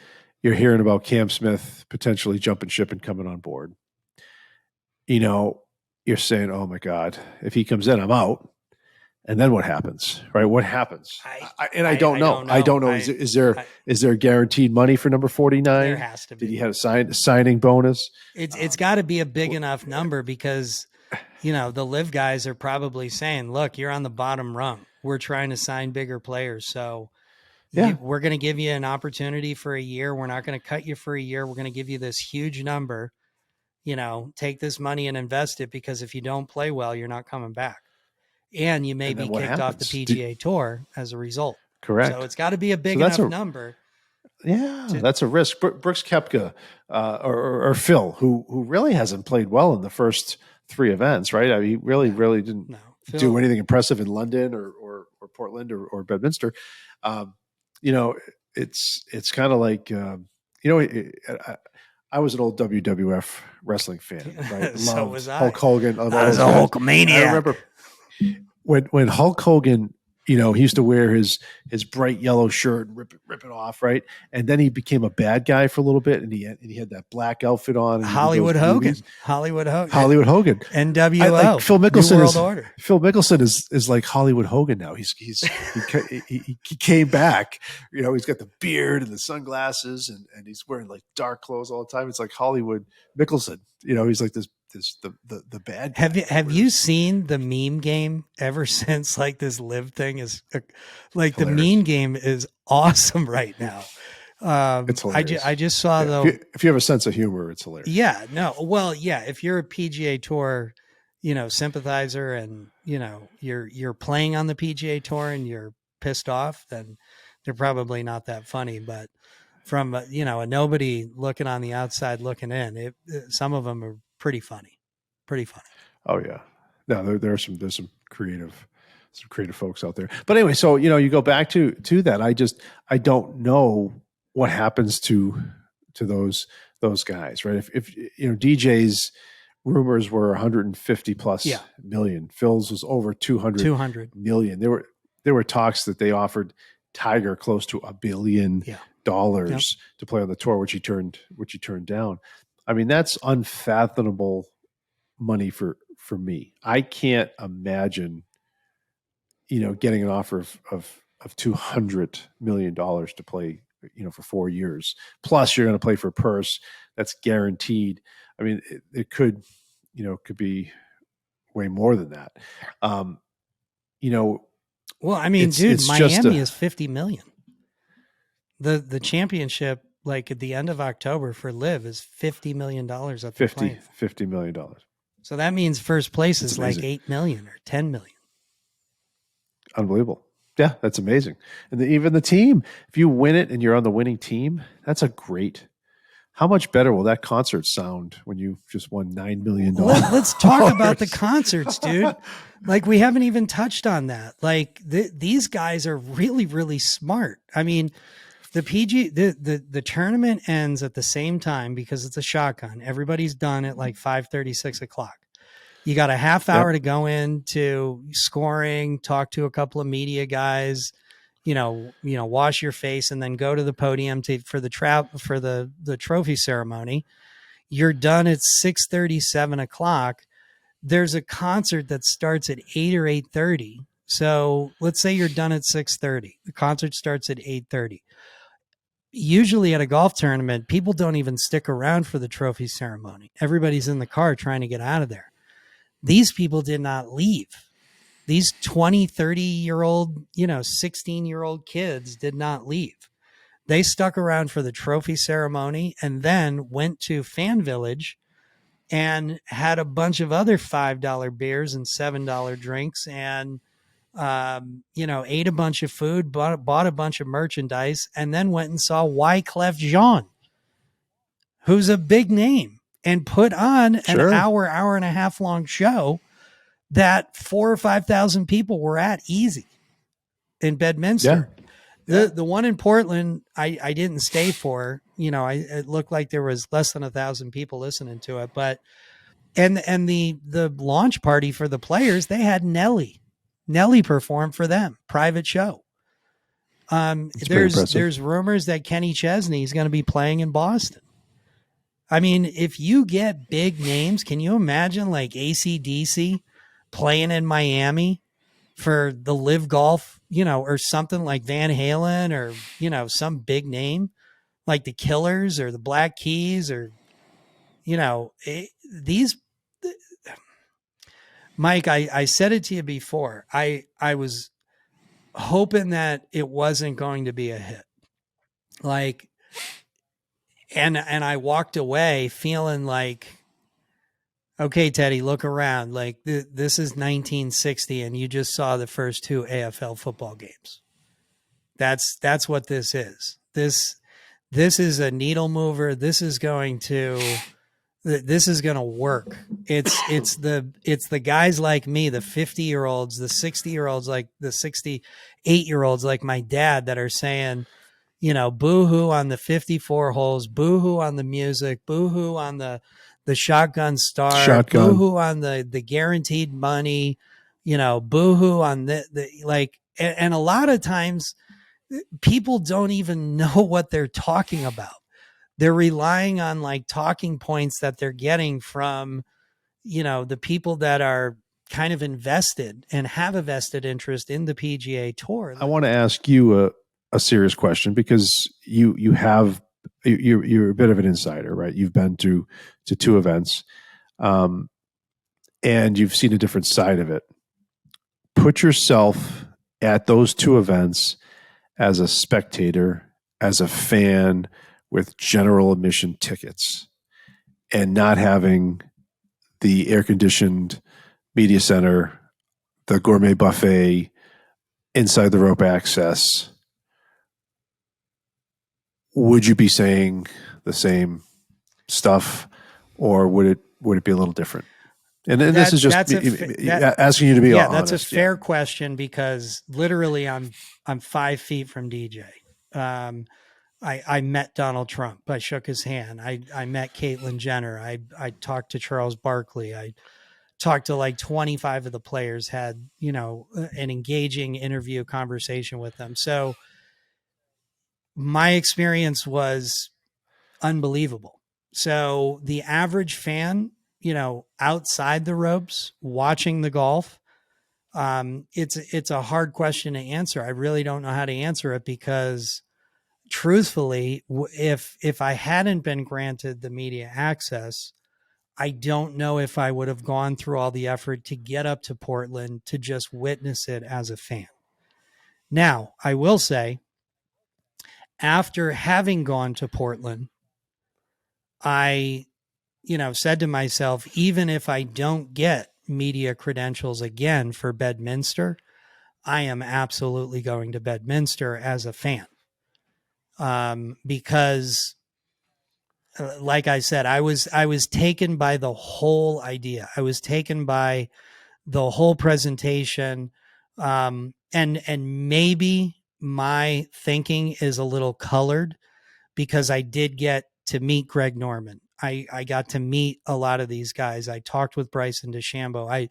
you're hearing about Cam Smith potentially jumping ship and coming on board. You're saying, "Oh my God, if he comes in, I'm out." And then what happens, right? What happens? I don't know. I don't know. Is there guaranteed money for number 49? There has to be. Did he have a signing bonus? It's got to be a big enough number, because, the LIV guys are probably saying, look, you're on the bottom rung. We're trying to sign bigger players. So we're going to give you an opportunity for a year. We're not going to cut you for a year. We're going to give you this huge number, take this money and invest it, because if you don't play well, you're not coming back. And you may And be then what kicked off the happens? PGA Tour as a result. Correct. So it's got to be a big So that's enough number. Yeah, that's a risk. Brooks Koepka or Phil, who really hasn't played well in the first 3 events, right? I mean, he really didn't do anything impressive in London or Portland or Bedminster. It's kind of like I was an old WWF wrestling fan. Right? So was I. Hulk Hogan. I was a Hulkamaniac. I remember when Hulk Hogan, he used to wear his bright yellow shirt and rip it off, right? And then he became a bad guy for a little bit, and he had that black outfit on. And Hollywood Hogan. NWO. Phil Mickelson New World Order. Phil Mickelson is like Hollywood Hogan now. He came back. He's got the beard and the sunglasses, and he's wearing like dark clothes all the time. It's like Hollywood Mickelson. He's like this the bad guy. Have you seen the meme game ever since like this LIV thing is like the meme game is awesome right now. It's hilarious. I just saw though, if you have a sense of humor, it's hilarious. Yeah, no. Well, yeah, if you're a PGA Tour, sympathizer and, you're playing on the PGA Tour and you're pissed off, then they're probably not that funny, but from a nobody looking on the outside looking in, some of them are pretty funny. Oh yeah. No, there's some creative folks out there. But anyway, so you go back to that. I don't know what happens to those guys, right? If DJ's rumors were 150 plus million, Phil's was over 200 million. There were talks that they offered Tiger close to $1 billion to play on the tour, which he turned down. I mean, that's unfathomable money for me. I can't imagine, getting an offer of $200 million to play, for 4 years. Plus you're going to play for a purse that's guaranteed. I mean, it could be way more than that. Well, I mean, dude, Miami is 50 million. The championship, like at the end of October for LIV, is $50 million up the $50 million. So that means first place is like 8 million or 10 million. Unbelievable. Yeah, that's amazing. And even the team, if you win it and you're on the winning team, that's a great. How much better will that concert sound when you just won $9 million? Let's talk about the concerts, dude. Like, we haven't even touched on that. Like, these guys are really, really smart. I mean, the tournament ends at the same time because it's a shotgun. Everybody's done at like 5:30, 6 o'clock. You got a half hour to go into scoring, talk to a couple of media guys, wash your face, and then go to the podium for the trophy ceremony. You're done at 6:30, 7 o'clock. There's a concert that starts at 8 or 8:30. So let's say you're done at 6:30. The concert starts at 8:30. Usually at a golf tournament, people don't even stick around for the trophy ceremony. Everybody's in the car trying to get out of there. These people did not leave. These 20, 30-year-old, 16-year-old kids did not leave. They stuck around for the trophy ceremony and then went to Fan Village and had a bunch of other $5 beers and $7 drinks and ate a bunch of food, bought a bunch of merchandise, and then went and saw Wyclef Jean, who's a big name, and put on an hour and a half long show that 4,000 or 5,000 people were at easy in Bedminster. Yeah. The one in Portland, I didn't stay for. It looked like there was less than 1,000 people listening to it, but and the launch party for the players, they had Nelly performed for them, private show. There's rumors that Kenny Chesney is going to be playing in Boston. I mean, if you get big names, can you imagine like AC/DC playing in Miami for the LIV Golf, or something like Van Halen or, some big name like the Killers or the Black Keys or, these. Mike, I said it to you before. I was hoping that it wasn't going to be a hit. Like, and I walked away feeling like Okay, Teddy, look around. Like this is 1960, and you just saw the first 2 AFL football games. That's what this is. This is a needle mover. This is going to work. It's the guys like me, the 50-year-olds, the 60-year-olds, like the 68-year-olds, like my dad, that are saying, boo-hoo on the 54 holes, boo-hoo on the music, boo-hoo on the shotgun start, boo-hoo on the guaranteed money, boo-hoo on the like, and a lot of times people don't even know what they're talking about. They're relying on like talking points that they're getting from, the people that are kind of invested and have a vested interest in the PGA Tour. I want to ask you a serious question, because you're a bit of an insider, right? You've been to 2 events, and you've seen a different side of it. Put yourself at those 2 events as a spectator, as a fan with general admission tickets, and not having the air-conditioned media center, the gourmet buffet, inside the rope access. Would you be saying the same stuff, or would it be a little different? And this is just asking you to be honest. That's a fair question, because literally I'm 5 feet from DJ. I met Donald Trump. I shook his hand. I met Caitlyn Jenner. I talked to Charles Barkley. I talked to like 25 of the players, had, an engaging interview conversation with them. So my experience was unbelievable. So the average fan, outside the ropes, watching the golf, it's a hard question to answer. I really don't know how to answer it, because truthfully, if I hadn't been granted the media access, I don't know if I would have gone through all the effort to get up to Portland to just witness it as a fan. Now, I will say, after having gone to Portland, I, said to myself, even if I don't get media credentials again for Bedminster, I am absolutely going to Bedminster as a fan. Because like I said, I was taken by the whole idea. I was taken by the whole presentation. And maybe my thinking is a little colored, because I did get to meet Greg Norman. I got to meet a lot of these guys. I talked with Bryson DeChambeau.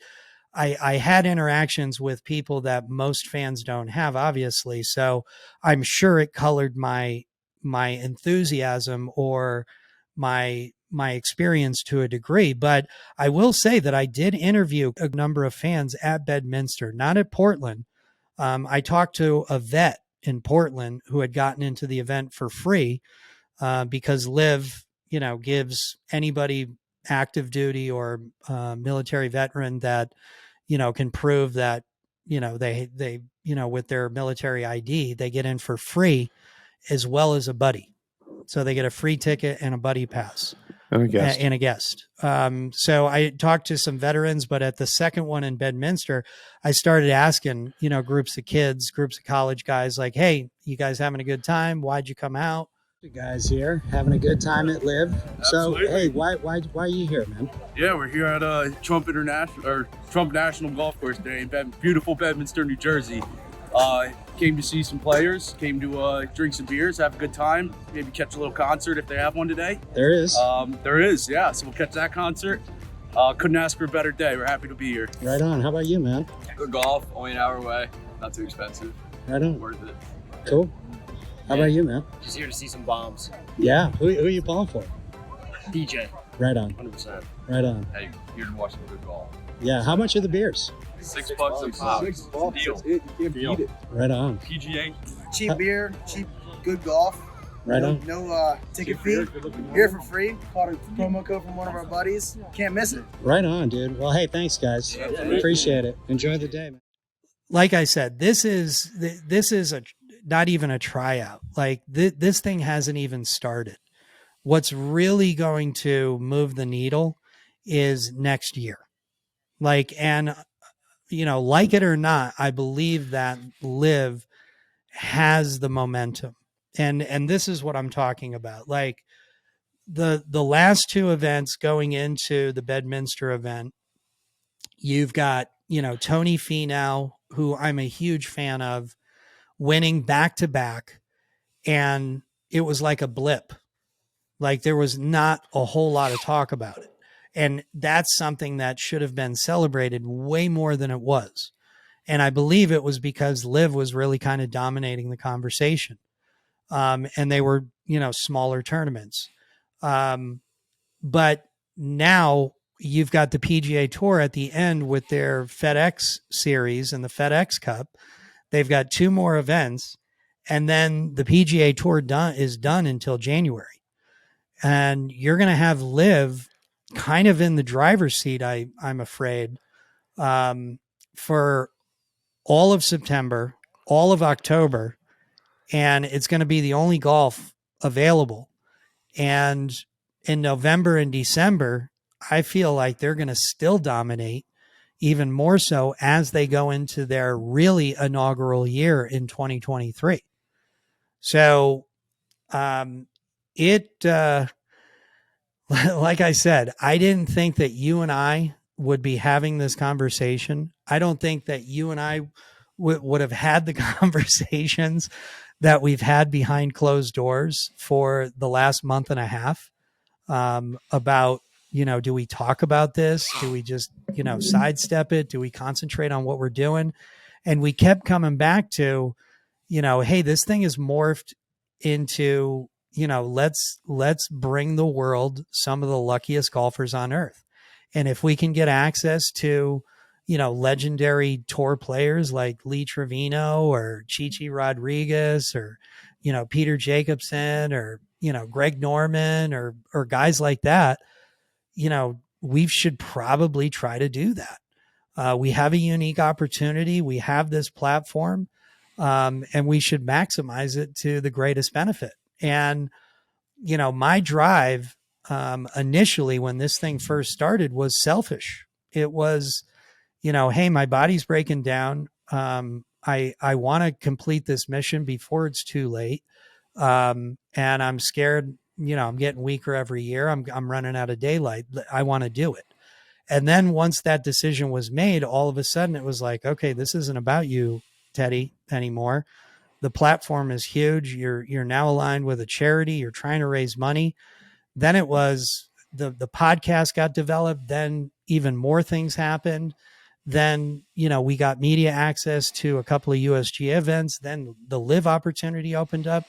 I had interactions with people that most fans don't have, obviously. So I'm sure it colored my enthusiasm or my experience to a degree. But I will say that I did interview a number of fans at Bedminster, not at Portland. I talked to a vet in Portland who had gotten into the event for free, because LIV, gives anybody active duty or military veteran that, can prove that, they with their military ID, they get in for free, as well as a buddy. So they get a free ticket and a buddy pass. And a guest. So I talked to some veterans, but at the second one in Bedminster, I started asking, groups of kids, groups of college guys, like, hey, you guys having a good time? Why'd you come out? The guys here having a good time at LIV. Absolutely. So, hey, why are you here, man? Yeah, we're here at Trump National Golf Course Day in beautiful Bedminster, New Jersey. Came to see some players, came to drink some beers, have a good time, maybe catch a little concert if they have one today. There is. There is, yeah. So we'll catch that concert. Couldn't ask for a better day. We're happy to be here. Right on. How about you, man? Good golf, only an hour away. Not too expensive. Right on. Worth it. Cool. How about you, man? Just here to see some bombs. Yeah. Who are you pulling for? DJ. Right on. 100%. Right on. Hey, you're watching good golf. Yeah. How much are the beers? $6 a pop. $6. Deal. That's it. You can't beat it. Right on. PGA. Cheap beer, cheap, good golf. Right on. No ticket fee. Beer for free. Caught a promo code from one of our buddies. Can't miss it. Right on, dude. Well, hey, thanks, guys. Appreciate it. Enjoy the day, man. Like I said, this is not even a tryout. Like this thing hasn't even started. What's really going to move the needle is next year. Like, and like it or not, I believe that LIV has the momentum. And this is what I'm talking about. Like the last two events going into the Bedminster event, you've got, Tony Finau, who I'm a huge fan of, winning back to back. And it was like a blip. Like there was not a whole lot of talk about it. And that's something that should have been celebrated way more than it was. And I believe it was because LIV was really kind of dominating the conversation. And they were, smaller tournaments. But now you've got the PGA Tour at the end with their FedEx series and the FedEx Cup. They've got two more events, and then the PGA Tour is done until January. And you're going to have LIV kind of in the driver's seat, I'm afraid, for all of September, all of October, and it's going to be the only golf available. And in November and December, I feel like they're going to still dominate even more so as they go into their really inaugural year in 2023. So like I said, I didn't think that you and I would be having this conversation. I don't think that you and I would have had the conversations that we've had behind closed doors for the last month and a half about, do we talk about this? Do we just, sidestep it? Do we concentrate on what we're doing? And we kept coming back to, hey, this thing is morphed into, let's bring the world some of the luckiest golfers on earth. And if we can get access to, legendary tour players like Lee Trevino or Chichi Rodriguez or, Peter Jacobson or, Greg Norman or guys like that, we should probably try to do that. We have a unique opportunity. We have this platform, and we should maximize it to the greatest benefit. And, my drive initially when this thing first started was selfish. It was, hey, my body's breaking down. I want to complete this mission before it's too late. And I'm scared, I'm getting weaker every year. I'm running out of daylight. I want to do it. And then once that decision was made, all of a sudden it was like, okay, this isn't about you, Teddy, anymore. The platform is huge. You're now aligned with a charity. You're trying to raise money. Then it was the podcast got developed. Then even more things happened. Then, we got media access to a couple of USG events. Then the LIV opportunity opened up.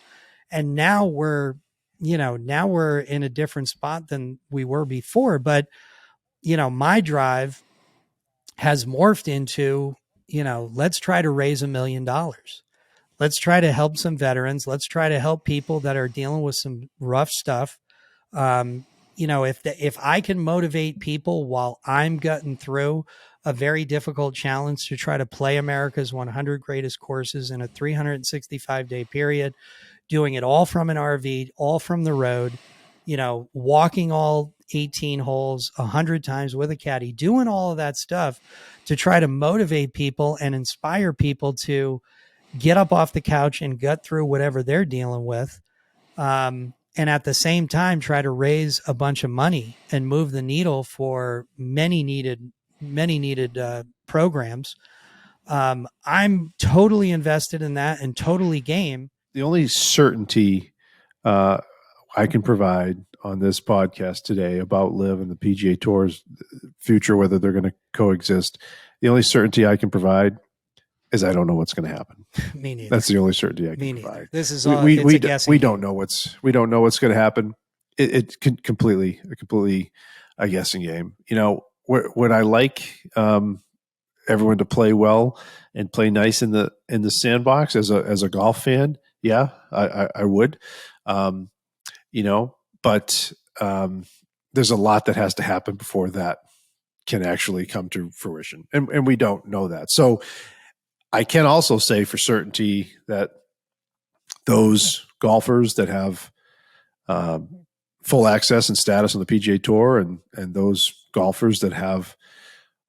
And now we're in a different spot than we were before. But, my drive has morphed into, let's try to raise $1 million. Let's try to help some veterans. Let's try to help people that are dealing with some rough stuff. If I can motivate people while I'm getting through a very difficult challenge to try to play America's 100 greatest courses in a 365-day period, doing it all from an RV, all from the road, walking all 18 holes 100 times with a caddy, doing all of that stuff to try to motivate people and inspire people to get up off the couch and gut through whatever they're dealing with. And at the same time, try to raise a bunch of money and move the needle for many needed programs. I'm totally invested in that and totally game. The only certainty I can provide on this podcast today about LIV and the PGA Tour's future, whether they're going to coexist, the only certainty I can provide is I don't know what's going to happen. Me neither. That's the only certainty I can provide. This is all, it's a guessing we game. don't know what's going to happen. It's completely a guessing game. Would I like everyone to play well and play nice in the sandbox as a golf fan? Yeah, I would. But there's a lot that has to happen before that can actually come to fruition, and we don't know that. So I can also say for certainty that those golfers that have full access and status on the PGA Tour, and those golfers that have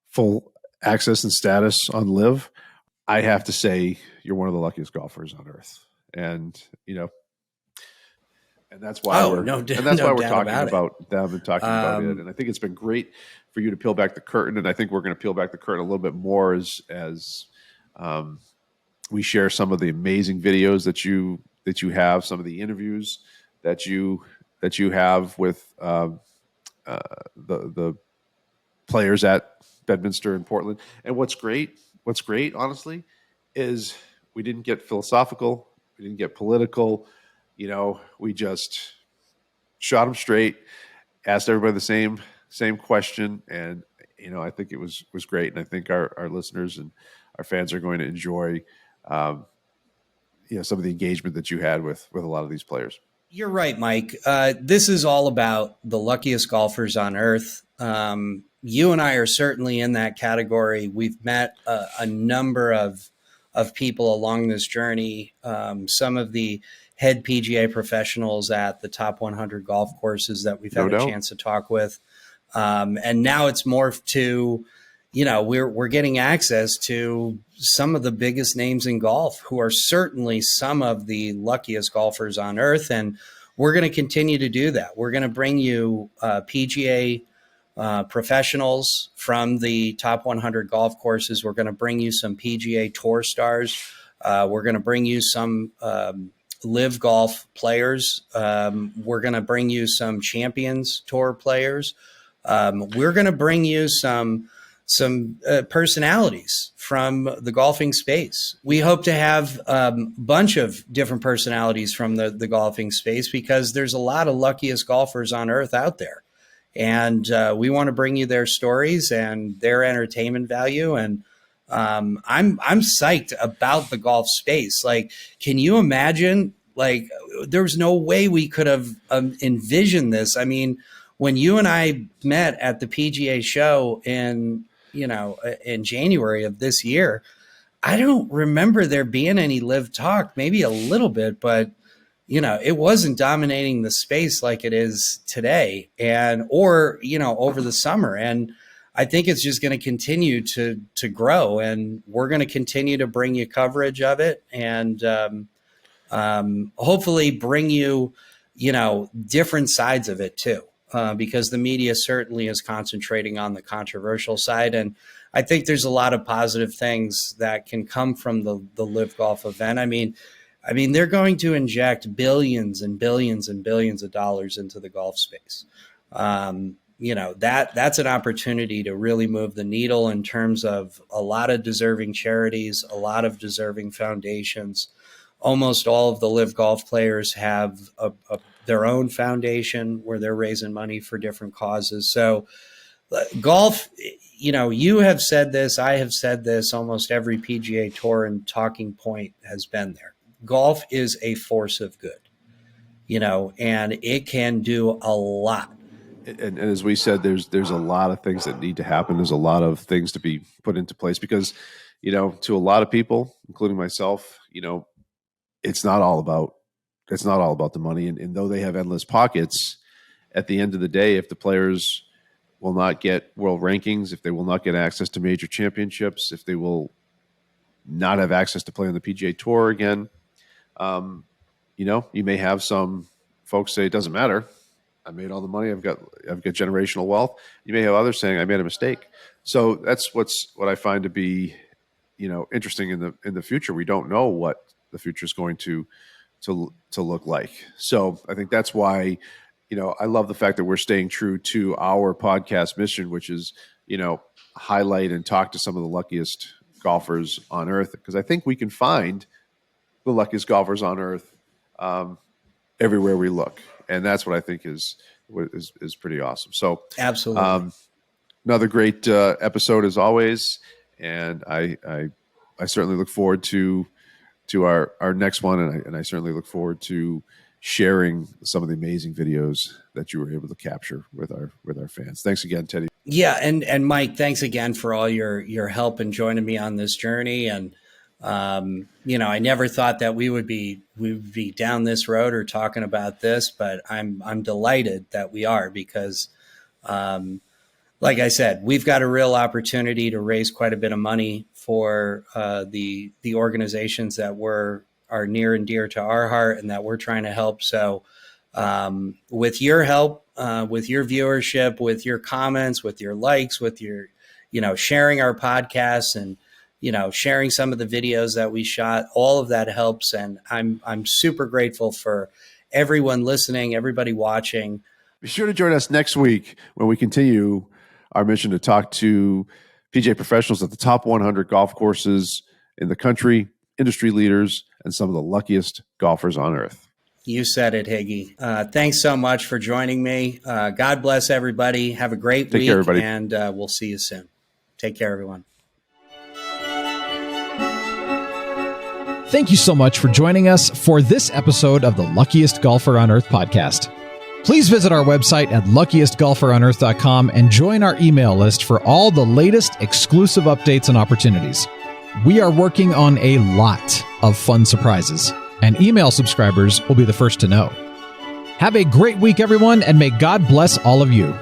full access and status on LIV, I have to say you're one of the luckiest golfers on earth. And, you know, and that's why we're talking about them and talking about it. And I think it's been great for you to peel back the curtain. And I think we're going to peel back the curtain a little bit more as we share some of the amazing videos that you have, some of the interviews that you have with the players at Bedminster and Portland. And what's great, honestly, is we didn't get philosophical, we didn't get political. You know, we just shot them straight, asked everybody the same question, and you know, I think it was great, and I think our listeners and our fans are going to enjoy, some of the engagement that you had with a lot of these players. You're right, Mike. This is all about the luckiest golfers on earth. You and I are certainly in that category. We've met a number of people along this journey. Some of the head PGA professionals at the top 100 golf courses that we've had a chance to talk with. And now it's morphed to, we're getting access to some of the biggest names in golf who are certainly some of the luckiest golfers on earth. And we're going to continue to do that. We're going to bring you PGA professionals from the top 100 golf courses. We're going to bring you some PGA Tour stars. We're going to bring you some LIV golf players. We're going to bring you some Champions Tour players. We're going to bring you some personalities from the golfing space. We hope to have a bunch of different personalities from the golfing space because there's a lot of luckiest golfers on earth out there. And we want to bring you their stories and their entertainment value. And I'm psyched about the golf space. Like, can you imagine? Like, there's no way we could have envisioned this. I mean, when you and I met at the PGA show in January of this year, I don't remember there being any LIV talk. Maybe a little bit, but it wasn't dominating the space like it is today, or over the summer. And I think it's just going to continue to grow, and we're going to continue to bring you coverage of it, and hopefully bring you, different sides of it too, because the media certainly is concentrating on the controversial side. And I think there's a lot of positive things that can come from the LIV golf event. I mean, they're going to inject billions and billions and billions of dollars into the golf space. That's an opportunity to really move the needle in terms of a lot of deserving charities, a lot of deserving foundations. Almost all of the LIV golf players have their own foundation where they're raising money for different causes. So golf, you have said this, I have said this, almost every PGA Tour and talking point has been there. Golf is a force of good, and it can do a lot. And as we said, there's a lot of things that need to happen. There's a lot of things to be put into place because, to a lot of people, including myself, it's not all about the money. And though they have endless pockets, at the end of the day, if the players will not get world rankings, if they will not get access to major championships, if they will not have access to play on the PGA Tour again, you may have some folks say it doesn't matter. I made all the money. I've got generational wealth. You may have others saying I made a mistake. So that's what I find to be, interesting in the future. We don't know what the future is going to look like. So I think that's why, I love the fact that we're staying true to our podcast mission, which is, highlight and talk to some of the luckiest golfers on earth, because I think we can find the luckiest golfers on earth everywhere we look. And that's what I think is pretty awesome. So absolutely. Another great episode as always. And I certainly look forward to our next one. And I certainly look forward to sharing some of the amazing videos that you were able to capture with our fans. Thanks again, Teddy. Yeah. And Mike, thanks again for all your help in joining me on this journey. And You know, I never thought that we would be down this road or talking about this, but I'm delighted that we are, because, like I said, we've got a real opportunity to raise quite a bit of money for the organizations that are near and dear to our heart and that we're trying to help. So with your help, with your viewership, with your comments, with your likes, with your, you know, sharing our podcasts and, you know, sharing some of the videos that we shot, all of that helps. And I'm super grateful for everyone listening, everybody watching. Be sure to join us next week when we continue our mission to talk to PGA professionals at the top 100 golf courses in the country, industry leaders, and some of the luckiest golfers on earth. You said it, Higgy. Thanks so much for joining me. God bless everybody. Have a great week. Take care, everybody. And we'll see you soon. Take care, everyone. Thank you so much for joining us for this episode of the Luckiest Golfer on Earth podcast. Please visit our website at luckiestgolferonearth.com and join our email list for all the latest exclusive updates and opportunities. We are working on a lot of fun surprises, and email subscribers will be the first to know. Have a great week, everyone, and may God bless all of you.